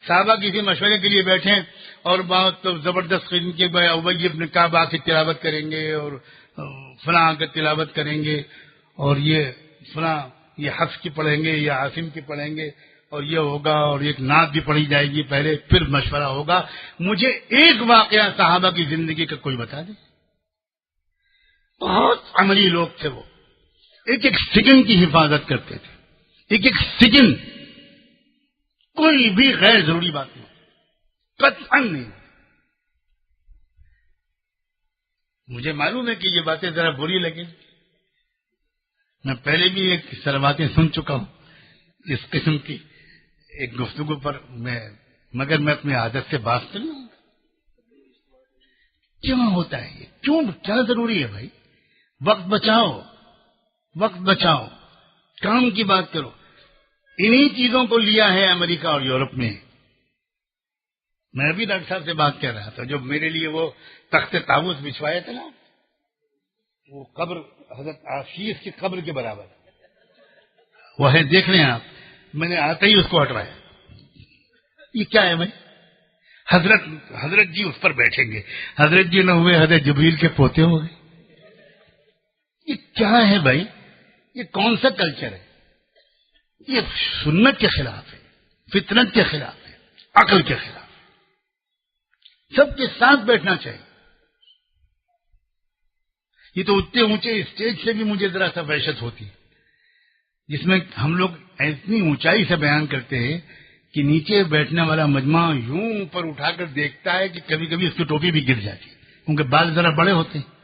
صحابہ کسی مشورے کے لیے بیٹھے اور بہت تو زبردست قسم کے ابی بن کعب کی تلاوت کریں گے اور فلاں کی تلاوت کریں گے اور یہ فلاں، یہ حفظ کی پڑھیں گے یا عاصم کی پڑھیں گے اور یہ ہوگا اور ایک نعت بھی پڑھی جائے گی پہلے، پھر مشورہ ہوگا۔ مجھے ایک واقعہ صحابہ کی زندگی کا کوئی بتا دے۔ بہت عملی لوگ تھے وہ، ایک ایک سیکنڈ کی حفاظت کرتے تھے، ایک ایک سیکنڈ، کوئی بھی غیر ضروری بات نہیں، قطعاً نہیں۔ مجھے معلوم ہے کہ یہ باتیں ذرا بری لگیں، میں پہلے بھی ایک باتیں سن چکا ہوں اس قسم کی ایک گفتگو پر، مگر میں اپنی عادت سے باز کر لوں۔ کیوں ہوتا ہے یہ؟ کیوں؟ کیا ضروری ہے بھائی؟ وقت بچاؤ، وقت بچاؤ، کام کی بات کرو۔ انہی چیزوں کو لیا ہے امریکہ اور یورپ میں۔ میں ابھی ڈاکٹر صاحب سے بات کر رہا تھا، جو میرے لیے وہ تخت طاووس بچھوایا تھا نا، وہ قبر حضرت عاشیس کی قبر کے برابر وہ ہے، دیکھ لیں آپ، میں نے آتے ہی اس کو ہٹوایا۔ یہ کیا ہے بھائی؟ حضرت جی اس پر بیٹھیں گے، حضرت جی نہ ہوئے حضرت جبریل کے پوتے ہو گئے۔ یہ کیا ہے بھائی؟ یہ کون سا کلچر ہے؟ یہ سنت کے خلاف ہے، فطرت کے خلاف ہے، عقل کے خلاف ہے۔ سب کے ساتھ بیٹھنا چاہیے۔ یہ تو اتنے اونچے اسٹیج سے بھی مجھے ذرا سا وحشت ہوتی ہے، جس میں ہم لوگ اتنی اونچائی سے بیان کرتے ہیں کہ نیچے بیٹھنے والا مجمع یوں اوپر اٹھا کر دیکھتا ہے کہ کبھی کبھی اس کی ٹوپی بھی گر جاتی ہے، کیونکہ بال ذرا بڑے ہوتے ہیں۔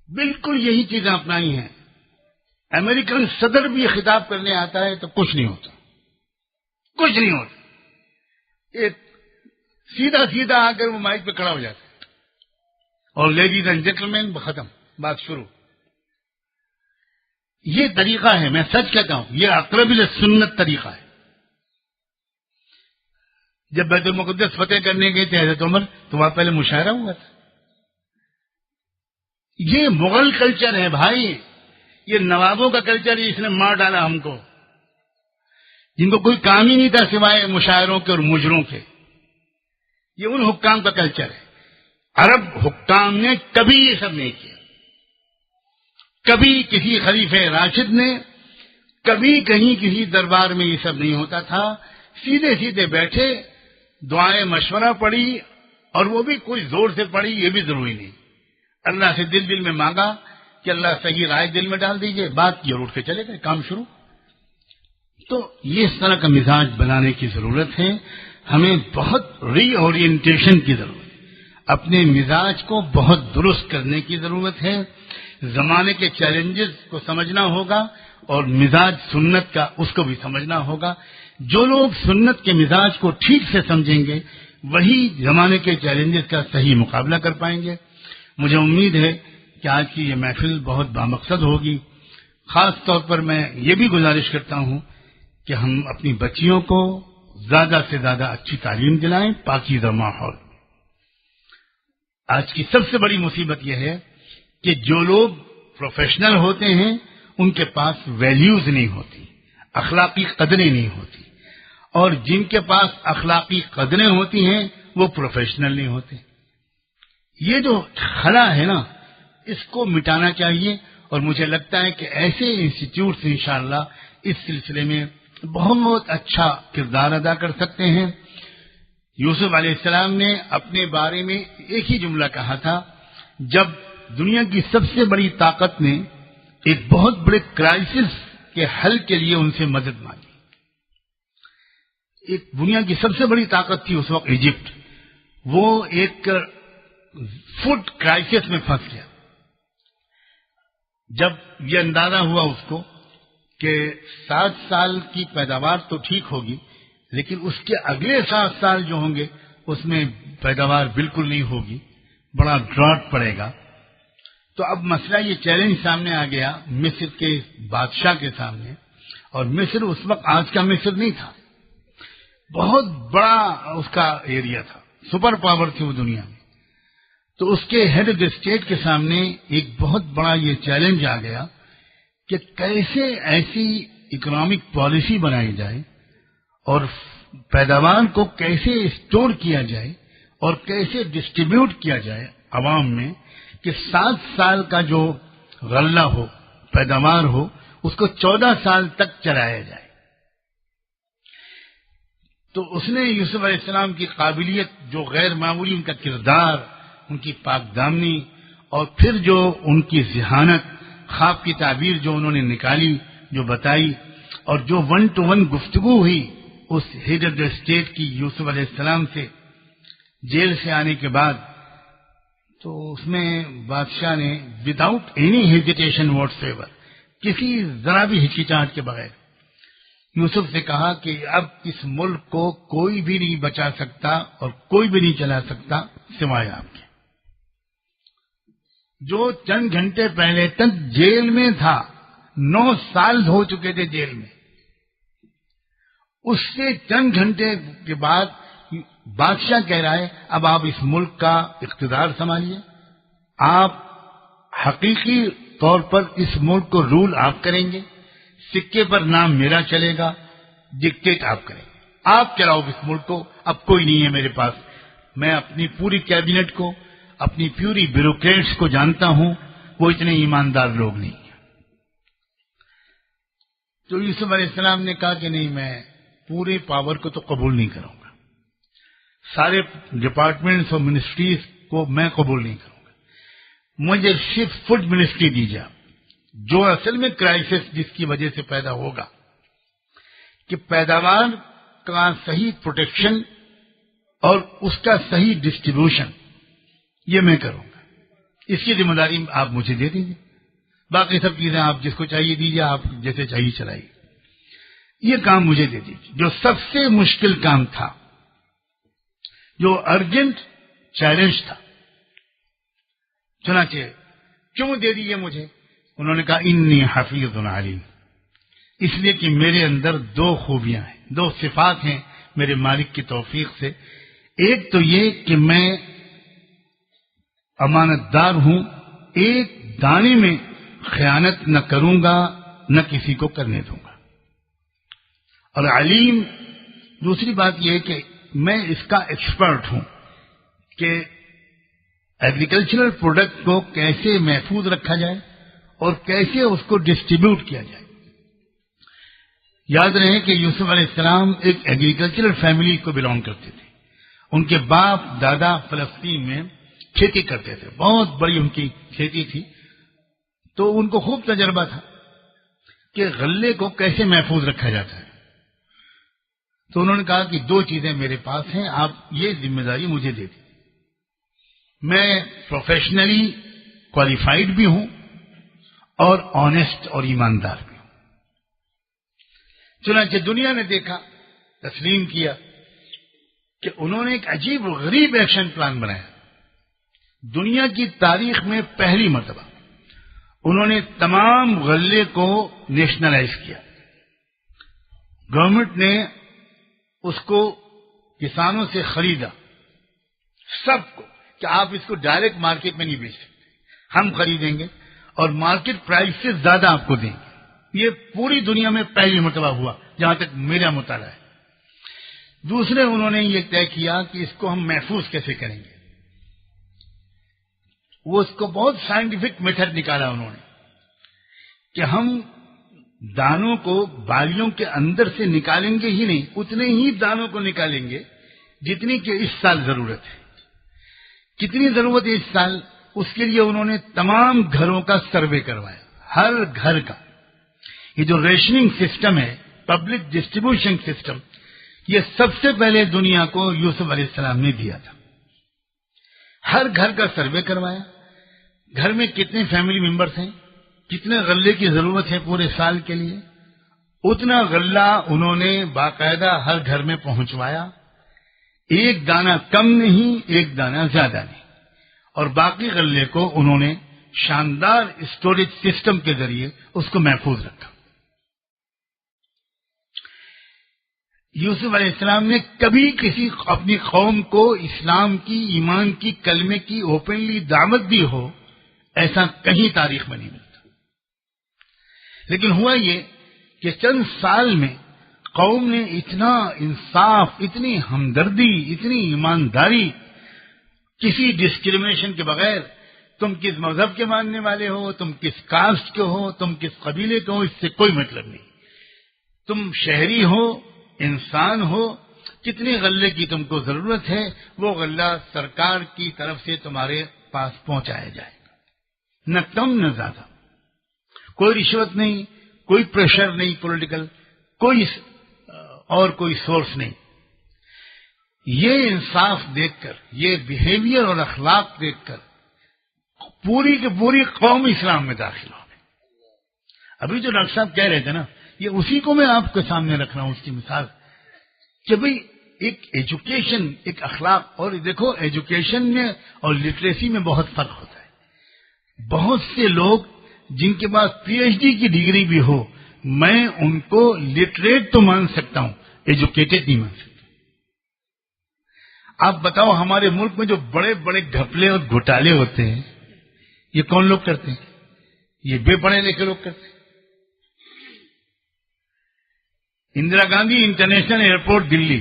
بالکل یہی چیزیں اپنائی ہیں۔ امریکن صدر بھی خطاب کرنے آتا ہے تو کچھ نہیں ہوتا، کچھ نہیں ہوتا، ایک سیدھا سیدھا آ کر وہ مائک پہ کھڑا ہو جاتا ہے اور لیڈیز اینڈ جینٹلمین ختم، بات شروع۔ یہ طریقہ ہے، میں سچ کہتا ہوں، یہ اقرب السنت طریقہ ہے۔ جب بیت المقدس فتح کرنے گئے تھے حضرت عمر تو وہاں پہلے مشاعرہ ہوا تھا۔ یہ مغل کلچر ہے بھائی، یہ نوابوں کا کلچر ہے، اس نے مار ڈالا ہم کو، جن کو کوئی کام ہی نہیں تھا سوائے مشاعروں کے اور مجروں کے۔ یہ ان حکام کا کلچر ہے۔ عرب حکام نے کبھی یہ سب نہیں کیا، کبھی کسی خلیفہ راشد نے، کبھی کہیں کسی دربار میں یہ سب نہیں ہوتا تھا۔ سیدھے سیدھے بیٹھے، دعائیں مشورہ پڑی، اور وہ بھی کوئی زور سے پڑی، یہ بھی ضروری نہیں، اللہ سے دل میں مانگا کہ اللہ صحیح رائے دل میں ڈال دیجئے، بات کی اور اٹھ کے چلے گئے، کام شروع۔ تو یہ اس طرح کا مزاج بنانے کی ضرورت ہے، ہمیں بہت ری اورینٹیشن کی ضرورت ہے، اپنے مزاج کو بہت درست کرنے کی ضرورت ہے، زمانے کے چیلنجز کو سمجھنا ہوگا اور مزاج سنت کا اس کو بھی سمجھنا ہوگا۔ جو لوگ سنت کے مزاج کو ٹھیک سے سمجھیں گے وہی زمانے کے چیلنجز کا صحیح مقابلہ کر پائیں گے۔ مجھے امید ہے کہ آج کی یہ محفل بہت بامقصد ہوگی۔ خاص طور پر میں یہ بھی گزارش کرتا ہوں کہ ہم اپنی بچیوں کو زیادہ سے زیادہ اچھی تعلیم دلائیں، پاکیزہ ماحول۔ آج کی سب سے بڑی مصیبت یہ ہے کہ جو لوگ پروفیشنل ہوتے ہیں ان کے پاس ویلیوز نہیں ہوتی، اخلاقی قدریں نہیں ہوتی، اور جن کے پاس اخلاقی قدریں ہوتی ہیں وہ پروفیشنل نہیں ہوتے۔ یہ جو خلا ہے نا، اس کو مٹانا چاہیے، اور مجھے لگتا ہے کہ ایسے انسٹیٹیوٹس انشاءاللہ اس سلسلے میں بہت اچھا کردار ادا کر سکتے ہیں۔ یوسف علیہ السلام نے اپنے بارے میں ایک ہی جملہ کہا تھا جب دنیا کی سب سے بڑی طاقت نے ایک بہت بڑے کرائسس کے حل کے لیے ان سے مدد مانگی۔ ایک دنیا کی سب سے بڑی طاقت تھی اس وقت ایجپٹ، وہ ایک فوڈ کرائسس میں پھنس گیا۔ جب یہ اندازہ ہوا اس کو کہ 7 سال کی پیداوار تو ٹھیک ہوگی، لیکن اس کے اگلے 7 سال جو ہوں گے اس میں پیداوار بالکل نہیں ہوگی، بڑا ڈراٹ پڑے گا، تو اب مسئلہ یہ چیلنج سامنے آ گیا مصر کے بادشاہ کے سامنے، اور مصر اس وقت آج کا مصر نہیں تھا، بہت بڑا اس کا ایریا تھا، سپر پاور تھی وہ دنیا میں۔ تو اس کے ہیڈ آف اسٹیٹ کے سامنے ایک بہت بڑا یہ چیلنج آ گیا کہ کیسے ایسی اکنامک پالیسی بنائی جائے اور پیداوار کو کیسے اسٹور کیا جائے اور کیسے ڈسٹریبیوٹ کیا جائے عوام میں کہ 7 سال کا جو غلہ ہو، پیداوار ہو، اس کو 14 سال تک چلایا جائے۔ تو اس نے یوسف علیہ السلام کی قابلیت جو غیر معمولی، ان کا کردار، ان کی پاک دامنی، اور پھر جو ان کی ذہانت، خواب کی تعبیر جو انہوں نے نکالی، جو بتائی، اور جو 1-to-1 گفتگو ہوئی اس ہیڈ آف دا اسٹیٹ کی یوسف علیہ السلام سے جیل سے آنے کے بعد، تو اس میں بادشاہ نے without any hesitation what's ever, کسی ذرا بھی ہچکچاہٹ کے بغیر یوسف سے کہا کہ اب اس ملک کو کوئی بھی نہیں بچا سکتا اور کوئی بھی نہیں چلا سکتا سوائے آپ کے۔ جو چند گھنٹے پہلے تک جیل میں تھا، 9 سال ہو چکے تھے جیل میں، اس سے چند گھنٹے کے بعد بادشاہ کہہ رہا ہے اب آپ اس ملک کا اقتدار سنبھالیے، آپ حقیقی طور پر اس ملک کو رول آپ کریں گے، سکے پر نام میرا چلے گا، ڈکٹیٹ آپ کریں گے، آپ چلاؤ اس ملک کو، اب کوئی نہیں ہے میرے پاس، میں اپنی پوری کیبنٹ کو، اپنی پوری بیوروکریٹس کو جانتا ہوں، وہ اتنے ایماندار لوگ نہیں ہیں۔ تو یوسف علیہ السلام نے کہا کہ نہیں، میں پورے پاور کو تو قبول نہیں کروں گا، سارے ڈپارٹمنٹس اور منسٹریز کو میں قبول نہیں کروں گا. مجھے صرف فوڈ منسٹری دیجیے جو اصل میں کرائسس جس کی وجہ سے پیدا ہوگا کہ پیداوار کا صحیح پروٹیکشن اور اس کا صحیح ڈسٹریبیوشن یہ میں کروں گا. اس کی ذمہ داری آپ مجھے دے دیجیے. باقی سب چیزیں آپ جس کو چاہیے دیجیے, آپ جیسے چاہیے چلائیے. یہ کام مجھے دے دیجیے جو سب سے مشکل کام تھا, جو ارجنٹ چیلنج تھا. چنانچہ کیوں دے دیجیے مجھے؟ انہوں نے کہا انی حفیظ علیم, اس لیے کہ میرے اندر دو خوبیاں ہیں, دو صفات ہیں میرے مالک کی توفیق سے. ایک تو یہ کہ میں امانت دار ہوں, ایک دانے میں خیانت نہ کروں گا نہ کسی کو کرنے دوں گا. اور علیم دوسری بات یہ ہے کہ میں اس کا ایکسپرٹ ہوں کہ ایگریکلچرل پروڈکٹ کو کیسے محفوظ رکھا جائے اور کیسے اس کو ڈسٹریبیوٹ کیا جائے. یاد رہے کہ یوسف علیہ السلام ایک ایگریکلچرل فیملی کو بلانگ کرتے تھے. ان کے باپ دادا فلسطین میں کھیتی کرتے تھے, بہت بڑی ان کی کھیتی تھی. تو ان کو خوب تجربہ تھا کہ غلے کو کیسے محفوظ رکھا جاتا ہے. تو انہوں نے کہا کہ دو چیزیں میرے پاس ہیں, آپ یہ ذمہ داری مجھے دے دیں. میں پروفیشنلی کوالیفائڈ بھی ہوں اور آنےسٹ اور ایماندار بھی ہوں. چنانچہ دنیا نے دیکھا, تسلیم کیا کہ انہوں نے ایک عجیب و غریب ایکشن پلان بنایا. دنیا کی تاریخ میں پہلی مرتبہ انہوں نے تمام غلے کو نیشنلائز کیا. گورنمنٹ نے اس کو کسانوں سے خریدا, سب کو, کہ آپ اس کو ڈائریکٹ مارکیٹ میں نہیں بیچ سکتے, ہم خریدیں گے اور مارکیٹ پرائس سے زیادہ آپ کو دیں گے. یہ پوری دنیا میں پہلی مرتبہ ہوا جہاں تک میرا مطالعہ ہے. دوسرے انہوں نے یہ طے کیا کہ اس کو ہم محفوظ کیسے کریں گے. وہ اس کو بہت سائنٹیفک میتھڈ نکالا انہوں نے کہ ہم دانوں کو بالیوں کے اندر سے نکالیں گے ہی نہیں, اتنے ہی دانوں کو نکالیں گے جتنی کہ اس سال ضرورت ہے. کتنی ضرورت ہے اس سال, اس کے لیے انہوں نے تمام گھروں کا سروے کروایا, ہر گھر کا. یہ جو ریشننگ سسٹم ہے, پبلک ڈسٹریبیوشن سسٹم, یہ سب سے پہلے دنیا کو یوسف علیہ السلام نے دیا تھا. ہر گھر کا سروے کروایا, گھر میں کتنے فیملی ممبرس ہیں, کتنے غلے کی ضرورت ہے پورے سال کے لیے, اتنا غلہ انہوں نے باقاعدہ ہر گھر میں پہنچوایا. ایک دانہ کم نہیں, ایک دانہ زیادہ نہیں. اور باقی غلے کو انہوں نے شاندار اسٹوریج سسٹم کے ذریعے اس کو محفوظ رکھا. یوسف علیہ السلام نے کبھی کسی اپنی قوم کو اسلام کی, ایمان کی, کلمے کی اوپنلی دعوت دی ہو, ایسا کہیں تاریخ میں نہیں ملتا. لیکن ہوا یہ کہ چند سال میں قوم نے اتنا انصاف, اتنی ہمدردی, اتنی ایمانداری, کسی ڈسکریمنیشن کے بغیر, تم کس مذہب کے ماننے والے ہو, تم کس کاسٹ کے ہو, تم کس قبیلے کے ہو, اس سے کوئی مطلب نہیں. تم شہری ہو, انسان ہو, کتنے غلے کی تم کو ضرورت ہے, وہ غلہ سرکار کی طرف سے تمہارے پاس پہنچایا جائے گا, نہ کم نہ زیادہ. کوئی رشوت نہیں, کوئی پریشر نہیں پولیٹیکل, کوئی اور کوئی سورس نہیں. یہ انصاف دیکھ کر, یہ بیہیویئر اور اخلاق دیکھ کر پوری کی پوری قوم اسلام میں داخل ہو گئی. ابھی جو ڈاکٹر صاحب کہہ رہے تھے نا, یہ اسی کو میں آپ کے سامنے رکھ رہا ہوں, اس کی مثال کہ بھئی ایک ایجوکیشن, ایک اخلاق. اور دیکھو ایجوکیشن میں اور لٹریسی میں بہت فرق ہوتا ہے. بہت سے لوگ جن کے پاس پی ایچ ڈی کی ڈگری بھی ہو, میں ان کو لٹریٹ تو مان سکتا ہوں, ایجوکیٹڈ نہیں مان سکتا. آپ بتاؤ ہمارے ملک میں جو بڑے بڑے گھپلے اور گھوٹالے ہوتے ہیں, یہ کون لوگ کرتے ہیں؟ یہ بے پڑھے لکھے لوگ کرتے ہیں. اندرا گاندھی انٹرنیشنل ایئرپورٹ دلی,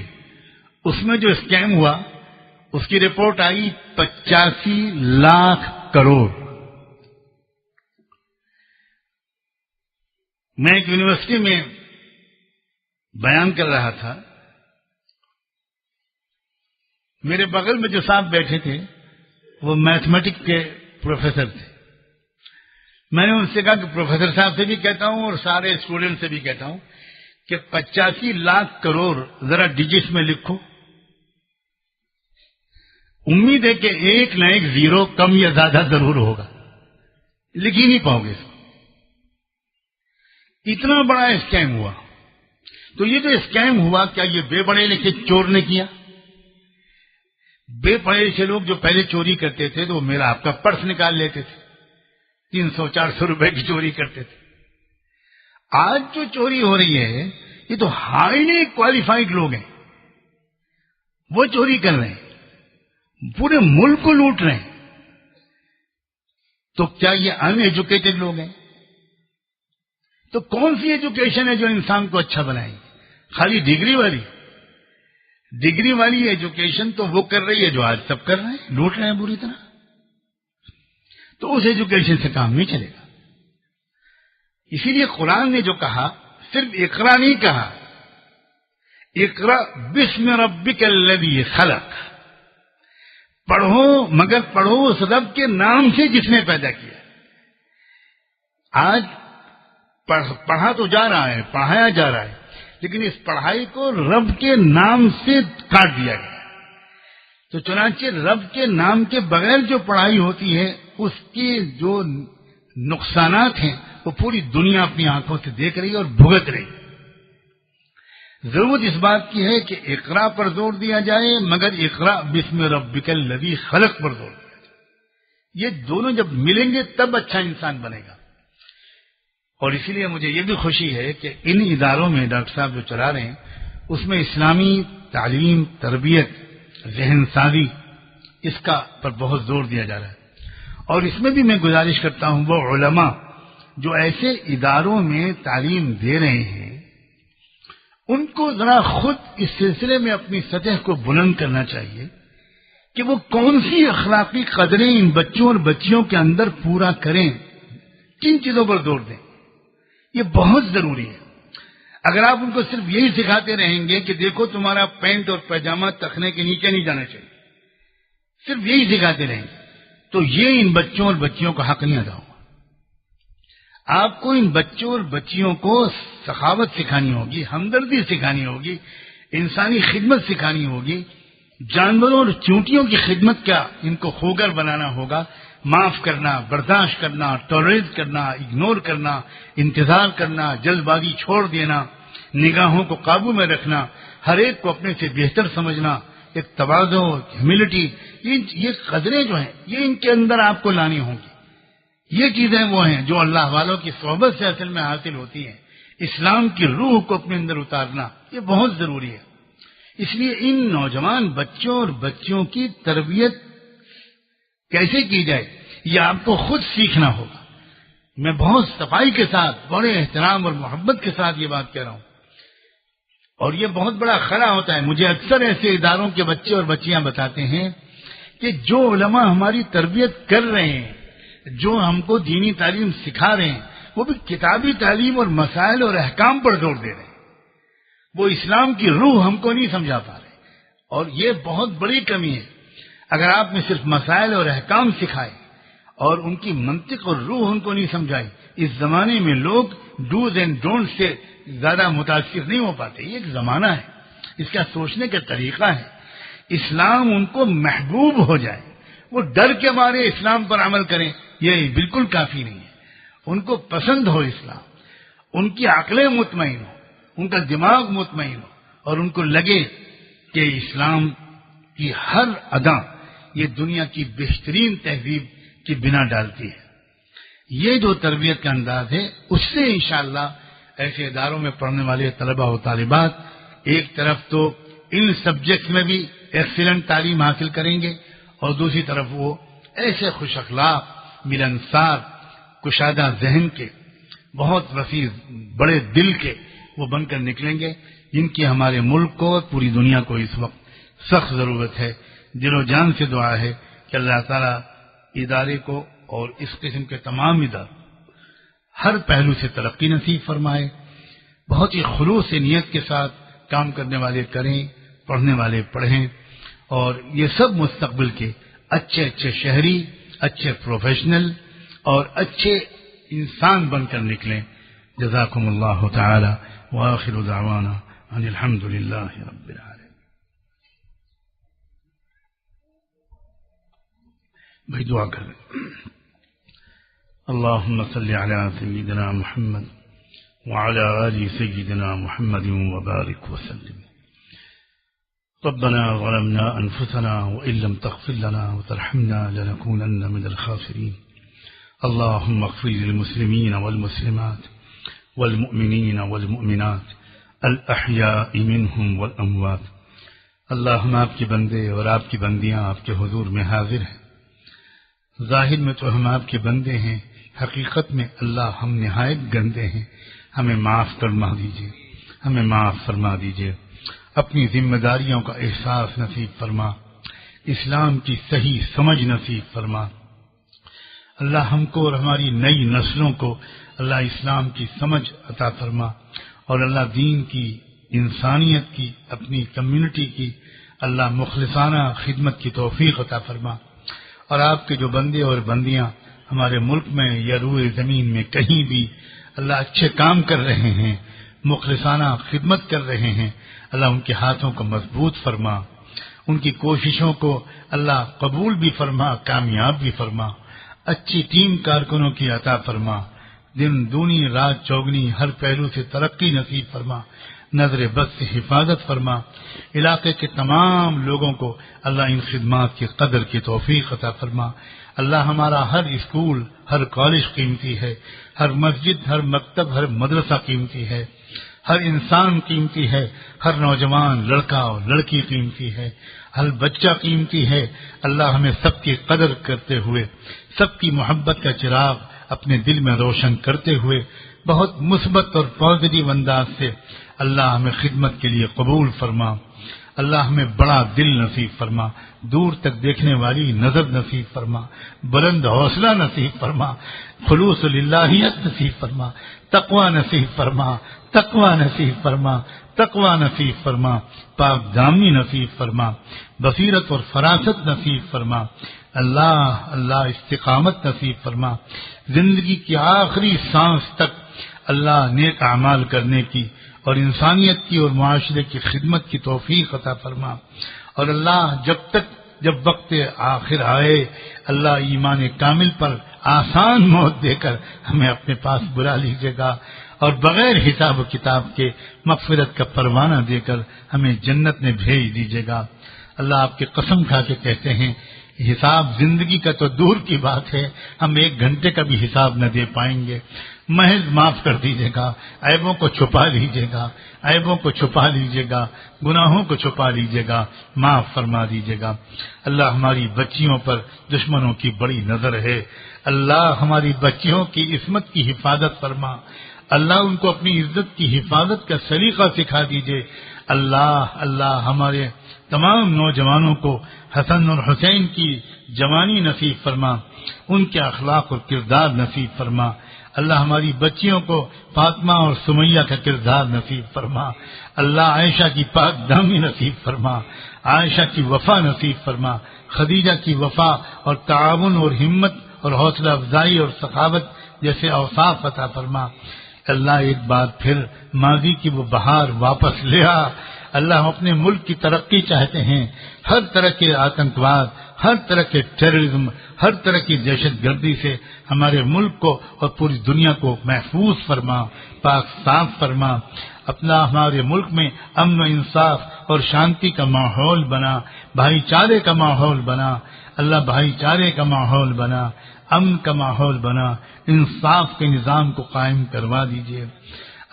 اس میں جو اسکیم ہوا, اس کی رپورٹ آئی 85 لاکھ کروڑ. میں ایک یونیورسٹی میں بیان کر رہا تھا, میرے بغل میں جو صاحب بیٹھے تھے وہ میتھمیٹکس کے پروفیسر تھے. میں نے ان سے کہا کہ پروفیسر صاحب سے بھی کہتا ہوں اور سارے اسٹوڈنٹ سے بھی کہتا ہوں کہ 85 لاکھ کروڑ ذرا ڈیجٹس میں لکھو. امید ہے کہ ایک نہ ایک زیرو کم یا زیادہ ضرور ہوگا. لکھ ہی نہیں پاؤ گے. اتنا بڑا اسکیم ہوا. تو یہ جو اسکیم ہوا کیا یہ بے پڑھے لکھے چور نے کیا؟ بے پڑھے لکھے لوگ جو پہلے چوری کرتے تھے تو وہ میرا آپ کا پرس نکال لیتے تھے, 300-400 روپے کی چوری کرتے تھے. آج جو چوری ہو رہی ہے یہ تو ہائیلی کوالیفائڈ لوگ ہیں, وہ چوری کر رہے ہیں, پورے ملک کو لوٹ رہے ہیں. تو کیا یہ ان ایجوکیٹڈ لوگ ہیں؟ تو کون سی ایجوکیشن ہے جو انسان کو اچھا بنائے گی؟ خالی ڈگری والی ایجوکیشن تو وہ کر رہی ہے جو آج سب کر رہے ہیں, لوٹ رہے ہیں بری طرح. تو اس ایجوکیشن سے کام نہیں چلے گا. اسی لیے قرآن نے جو کہا صرف اقرا نہیں کہا, اقرا بسم ربک الذی خلق. پڑھو مگر پڑھو اس رب کے نام سے جس نے پیدا کیا. آج پڑھا تو جا رہا ہے, پڑھایا جا رہا ہے, لیکن اس پڑھائی کو رب کے نام سے کاٹ دیا گیا. تو چنانچہ رب کے نام کے بغیر جو پڑھائی ہوتی ہے اس کے جو نقصانات ہیں وہ پوری دنیا اپنی آنکھوں سے دیکھ رہی ہے اور بھگت رہی ہے. ضرورت اس بات کی ہے کہ اقرا پر زور دیا جائے, مگر اقرا بسم ربک الذی خلق پر زور دیا جائے. یہ دونوں جب ملیں گے تب اچھا انسان بنے گا. اور اسی لیے مجھے یہ بھی خوشی ہے کہ ان اداروں میں ڈاکٹر صاحب جو چلا رہے ہیں اس میں اسلامی تعلیم, تربیت, ذہن سازی اس کا پر بہت زور دیا جا رہا ہے. اور اس میں بھی میں گزارش کرتا ہوں وہ علماء جو ایسے اداروں میں تعلیم دے رہے ہیں ان کو ذرا خود اس سلسلے میں اپنی سطح کو بلند کرنا چاہیے کہ وہ کون سی اخلاقی قدریں ان بچوں اور بچیوں کے اندر پورا کریں, کن چیزوں پر زور دیں. یہ بہت ضروری ہے. اگر آپ ان کو صرف یہی سکھاتے رہیں گے کہ دیکھو تمہارا پینٹ اور پیجامہ تخنے کے نیچے نہیں جانا چاہیے, صرف یہی سکھاتے رہیں گے تو یہ ان بچوں اور بچیوں کا حق نہیں ادا ہوگا. آپ کو ان بچوں اور بچیوں کو سخاوت سکھانی ہوگی, ہمدردی سکھانی ہوگی, انسانی خدمت سکھانی ہوگی, جانوروں اور چونٹیوں کی خدمت کا ان کو خوگر بنانا ہوگا. معاف کرنا, برداشت کرنا, ٹالریٹ کرنا, اگنور کرنا, انتظار کرنا, جلد بازی چھوڑ دینا, نگاہوں کو قابو میں رکھنا, ہر ایک کو اپنے سے بہتر سمجھنا, ایک تواضع, ہیوملٹی, یہ قدریں جو ہیں یہ ان کے اندر آپ کو لانی ہوں گی. یہ چیزیں وہ ہیں جو اللہ والوں کی صحبت سے اصل میں حاصل ہوتی ہیں. اسلام کی روح کو اپنے اندر اتارنا یہ بہت ضروری ہے. اس لیے ان نوجوان بچوں اور بچیوں کی تربیت کیسے کی جائے یہ آپ کو خود سیکھنا ہوگا. میں بہت صفائی کے ساتھ, بڑے احترام اور محبت کے ساتھ یہ بات کہہ رہا ہوں. اور یہ بہت بڑا خلا ہوتا ہے. مجھے اکثر ایسے اداروں کے بچے اور بچیاں بتاتے ہیں کہ جو علماء ہماری تربیت کر رہے ہیں, جو ہم کو دینی تعلیم سکھا رہے ہیں, وہ بھی کتابی تعلیم اور مسائل اور احکام پر زور دے رہے ہیں. وہ اسلام کی روح ہم کو نہیں سمجھا پا رہے, اور یہ بہت بڑی کمی ہے. اگر آپ نے صرف مسائل اور احکام سکھائے اور ان کی منطق اور روح ان کو نہیں سمجھائی, اس زمانے میں لوگ ڈوز اینڈ ڈونٹ سے زیادہ متاثر نہیں ہو پاتے. یہ ایک زمانہ ہے, اس کا سوچنے کا طریقہ ہے. اسلام ان کو محبوب ہو جائے, وہ ڈر کے مارے اسلام پر عمل کریں, یہ بالکل کافی نہیں ہے. ان کو پسند ہو اسلام, ان کی عقلیں مطمئن ہو, ان کا دماغ مطمئن ہو, اور ان کو لگے کہ اسلام کی ہر ادا یہ دنیا کی بہترین تہذیب کی بنا ڈالتی ہے. یہ جو تربیت کا انداز ہے اس سے انشاءاللہ ایسے اداروں میں پڑھنے والے طلبہ و طالبات ایک طرف تو ان سبجیکٹ میں بھی ایکسیلنٹ تعلیم حاصل کریں گے, اور دوسری طرف وہ ایسے خوش اخلاق, ملنسار, کشادہ ذہن کے, بہت وسیع بڑے دل کے وہ بن کر نکلیں گے جن کی ہمارے ملک کو اور پوری دنیا کو اس وقت سخت ضرورت ہے. دل و جان سے دعا ہے کہ اللہ تعالیٰ ادارے کو اور اس قسم کے تمام اداروں ہر پہلو سے ترقی نصیب فرمائے. بہت ہی خلوص نیت کے ساتھ کام کرنے والے کریں, پڑھنے والے پڑھیں, اور یہ سب مستقبل کے اچھے اچھے شہری، اچھے پروفیشنل اور اچھے انسان بن کر نکلیں. جزاکم اللہ تعالی وآخر دعوانا ان الحمد للہ رب العالمین. بھائی دعا کر لیں. اللهم صل على سيدنا محمد وعلى آل سيدنا محمد وبارك وسلم. ربنا ظلمنا أنفسنا وإن لم تغفر لنا وترحمنا لنكونن من الخاسرين. اللهم اغفر للمسلمين والمسلمات والمؤمنين والمؤمنات الأحياء منهم والأموات. اللہ ہم آپ کے بندے اور آپ کی بندیاں آپ کے حضور میں حاضر ہیں. ظاہر میں تو ہم آپ کے بندے ہیں، حقیقت میں اللہ ہم نہایت گندے ہیں. ہمیں معاف فرما دیجیے، ہمیں معاف فرما دیجیے. اپنی ذمہ داریوں کا احساس نصیب فرما، اسلام کی صحیح سمجھ نصیب فرما. اللہ ہم کو اور ہماری نئی نسلوں کو اللہ اسلام کی سمجھ عطا فرما، اور اللہ دین کی، انسانیت کی، اپنی کمیونٹی کی اللہ مخلصانہ خدمت کی توفیق عطا فرما. اور آپ کے جو بندے اور بندیاں ہمارے ملک میں یا روئے زمین میں کہیں بھی اللہ اچھے کام کر رہے ہیں، مخلصانہ خدمت کر رہے ہیں، اللہ ان کے ہاتھوں کو مضبوط فرما، ان کی کوششوں کو اللہ قبول بھی فرما، کامیاب بھی فرما. اچھی ٹیم کارکنوں کی عطا فرما، دن دونی رات چوگنی ہر پہلو سے ترقی نصیب فرما، نظر بد سے حفاظت فرما. علاقے کے تمام لوگوں کو اللہ ان خدمات کی قدر کی توفیق عطا فرما. اللہ ہمارا ہر اسکول، ہر کالج قیمتی ہے، ہر مسجد، ہر مکتب، ہر مدرسہ قیمتی ہے، ہر انسان قیمتی ہے، ہر نوجوان لڑکا اور لڑکی قیمتی ہے، ہر بچہ قیمتی ہے. اللہ ہمیں سب کی قدر کرتے ہوئے، سب کی محبت کا چراغ اپنے دل میں روشن کرتے ہوئے بہت مثبت اور پازیٹو انداز سے اللہ ہمیں خدمت کے لیے قبول فرما. اللہ ہمیں بڑا دل نصیب فرما، دور تک دیکھنے والی نظر نصیب فرما، بلند حوصلہ نصیب فرما، خلوص للہیت نصیب فرما، تقوی نصیب فرما، تقوی نصیب فرما، تقوی نصیب فرما، پاک دامنی نصیب فرما، بصیرت اور فراست نصیب فرما. اللہ استقامت نصیب فرما. زندگی کی آخری سانس تک اللہ نیک اعمال کرنے کی اور انسانیت کی اور معاشرے کی خدمت کی توفیق عطا فرما. اور اللہ جب وقت آخر آئے، اللہ ایمان کامل پر آسان موت دے کر ہمیں اپنے پاس بلا لیجیے گا، اور بغیر حساب و کتاب کے مغفرت کا پروانہ دے کر ہمیں جنت میں بھیج دیجیے گا. اللہ آپ کی قسم کھا کے کہتے ہیں، حساب زندگی کا تو دور کی بات ہے، ہم 1 گھنٹے کا بھی حساب نہ دے پائیں گے. محض معاف کر دیجیے گا، عیبوں کو چھپا لیجیے گا، عیبوں کو چھپا لیجیے گا، گناہوں کو چھپا لیجیے گا، معاف فرما دیجیے گا. اللہ ہماری بچیوں پر دشمنوں کی بڑی نظر ہے. اللہ ہماری بچیوں کی عصمت کی حفاظت فرما. اللہ ان کو اپنی عزت کی حفاظت کا سلیقہ سکھا دیجیے. اللہ ہمارے تمام نوجوانوں کو حسن اور حسین کی جوانی نصیب فرما، ان کے اخلاق اور کردار نصیب فرما. اللہ ہماری بچیوں کو فاطمہ اور سمیہ کا کردار نصیب فرما. اللہ عائشہ کی پاک دامی نصیب فرما، عائشہ کی وفا نصیب فرما، خدیجہ کی وفا اور تعاون اور ہمت اور حوصلہ افزائی اور سخاوت جیسے اوصاف عطا فرما. اللہ ایک بار پھر ماضی کی وہ بہار واپس لے آ. اللہ ہم اپنے ملک کی ترقی چاہتے ہیں. ہر طرح کے آتنکواد، ہر طرح کے ٹیررزم، ہر طرح کی دہشت گردی سے ہمارے ملک کو اور پوری دنیا کو محفوظ فرما، پاک صاف فرما. اپنا ہمارے ملک میں امن و انصاف اور شانتی کا ماحول بنا، بھائی چارے کا ماحول بنا. اللہ بھائی چارے کا ماحول بنا، امن کا ماحول بنا، انصاف کے نظام کو قائم کروا دیجیے.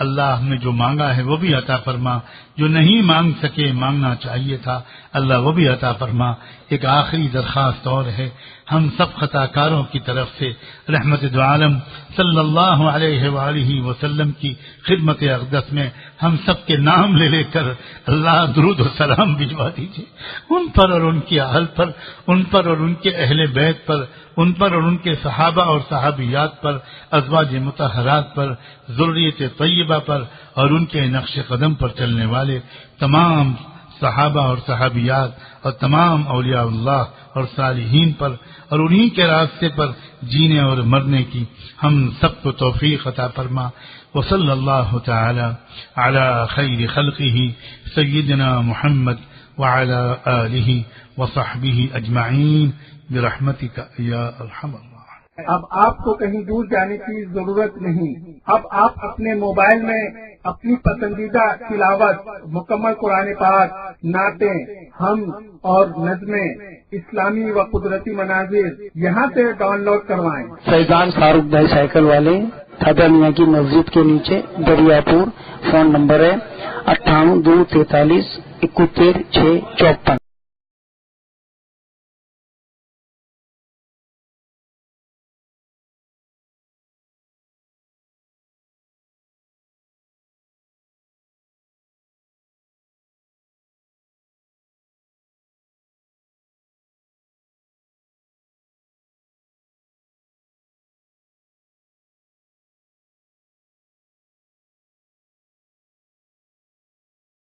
اللہ ہم نے جو مانگا ہے وہ بھی عطا فرما، جو نہیں مانگ سکے مانگنا چاہیے تھا اللہ وہ بھی عطا فرما. ایک آخری درخواست اور ہے، ہم سب خطا کاروں کی طرف سے رحمت دو عالم صلی اللہ علیہ وآلہ وسلم کی خدمت اقدس میں ہم سب کے نام لے کر اللہ درود و سلام بھجوا دیجیے ان پر اور ان کی اہل پر، ان پر اور ان کے اہل بیت پر، ان پر اور ان کے صحابہ اور صحابیات پر، ازواج مطہرات پر، ذریت طیبہ پر، اور ان کے نقش قدم پر چلنے والے تمام صحابہ اور صحابیات اور تمام اولیاء اللہ اور صالحین پر اور انہی کے راستے پر جینے اور مرنے کی ہم سب کو توفیق عطا فرما. وصلی اللہ تعالی علی خیر خلقہ سیدنا محمد وعلی آلہ وصحبہ اجمعین برحمتک یا ارحم الراحمین. اب آپ کو کہیں دور جانے کی ضرورت نہیں. اب آپ اپنے موبائل میں اپنی پسندیدہ تلاوت، مکمل قرآن پاک، نعتیں، ہم اور نظمیں، اسلامی و قدرتی مناظر یہاں سے ڈاؤن لوڈ کروائیں. فیضان فاروق بھائی سائیکل والے، تھادہ میاں کی مسجد کے نیچے، دریا پور. فون نمبر ہے 98 243 71 654.